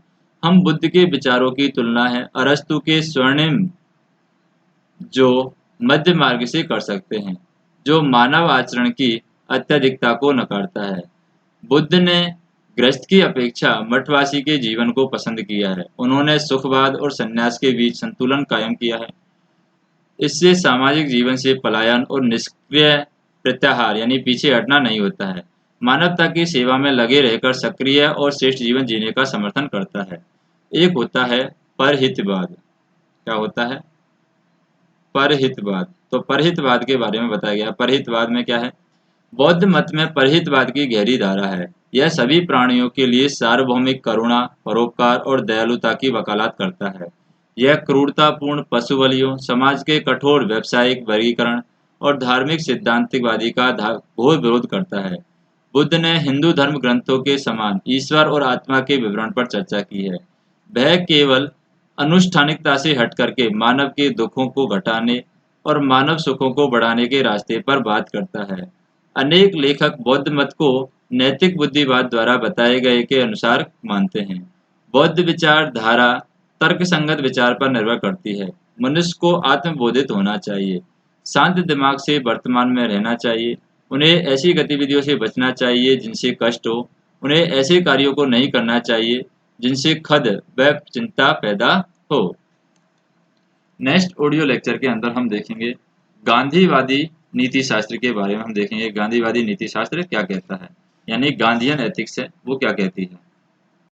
हम बुद्ध के विचारों की तुलना है अरस्तु के स्वर्णिम जो मध्य मार्ग से कर सकते हैं, जो मानव आचरण की अत्यधिकता को नकारता है। बुद्ध ने गृहस्थ की अपेक्षा मठवासी के जीवन को पसंद किया है। उन्होंने सुखवाद और संन्यास के बीच संतुलन कायम किया है। इससे सामाजिक जीवन से पलायन और निष्क्रिय प्रत्याहार यानी पीछे हटना नहीं होता है। मानवता की सेवा में लगे रहकर सक्रिय और श्रेष्ठ जीवन जीने का समर्थन करता है। एक होता है परहितवाद। क्या होता है? परहितवाद। तो परहितवाद के बारे में बताया गया। परहितवाद में क्या है? बौद्ध मत में परहितवाद की गहरी धारा है। यह सभी प्राणियों के लिए सार्वभौमिक करुणा, परोपकार और दयालुता की वकालत करता है। यह क्रूरतापूर्ण पशु बलियों, समाज के कठोर व्यावसायिक वर्गीकरण और धार्मिक सिद्धांतिकवादी का घोर विरोध करता है। बुद्ध ने हिंदू धर्म ग्रंथों के समान ईश्वर और आत्मा के विवरण पर चर्चा की है। वह केवल अनुष्ठानिकता से हट करके मानव के दुखों को घटाने और मानव सुखों को बढ़ाने के रास्ते पर बात करता है। अनेक लेखक बौद्ध मत को नैतिक बुद्धिवाद द्वारा बताए गए के अनुसार मानते हैं। बौद्ध विचारधारा तर्कसंगत विचार पर निर्भर करती है। मनुष्य को आत्मबोधित होना चाहिए, शांत दिमाग से वर्तमान में रहना चाहिए, उन्हें ऐसी गतिविधियों से बचना चाहिए जिनसे कष्ट हो, उन्हें ऐसे कार्यों को नहीं करना चाहिए जिनसे खद व चिंता पैदा हो। नेक्स्ट ऑडियो लेक्चर के अंदर हम देखेंगे गांधीवादी नीति शास्त्र के बारे में। हम देखेंगे गांधीवादी नीति शास्त्र क्या कहता है, यानी गांधीयन एथिक्स है वो क्या कहती है।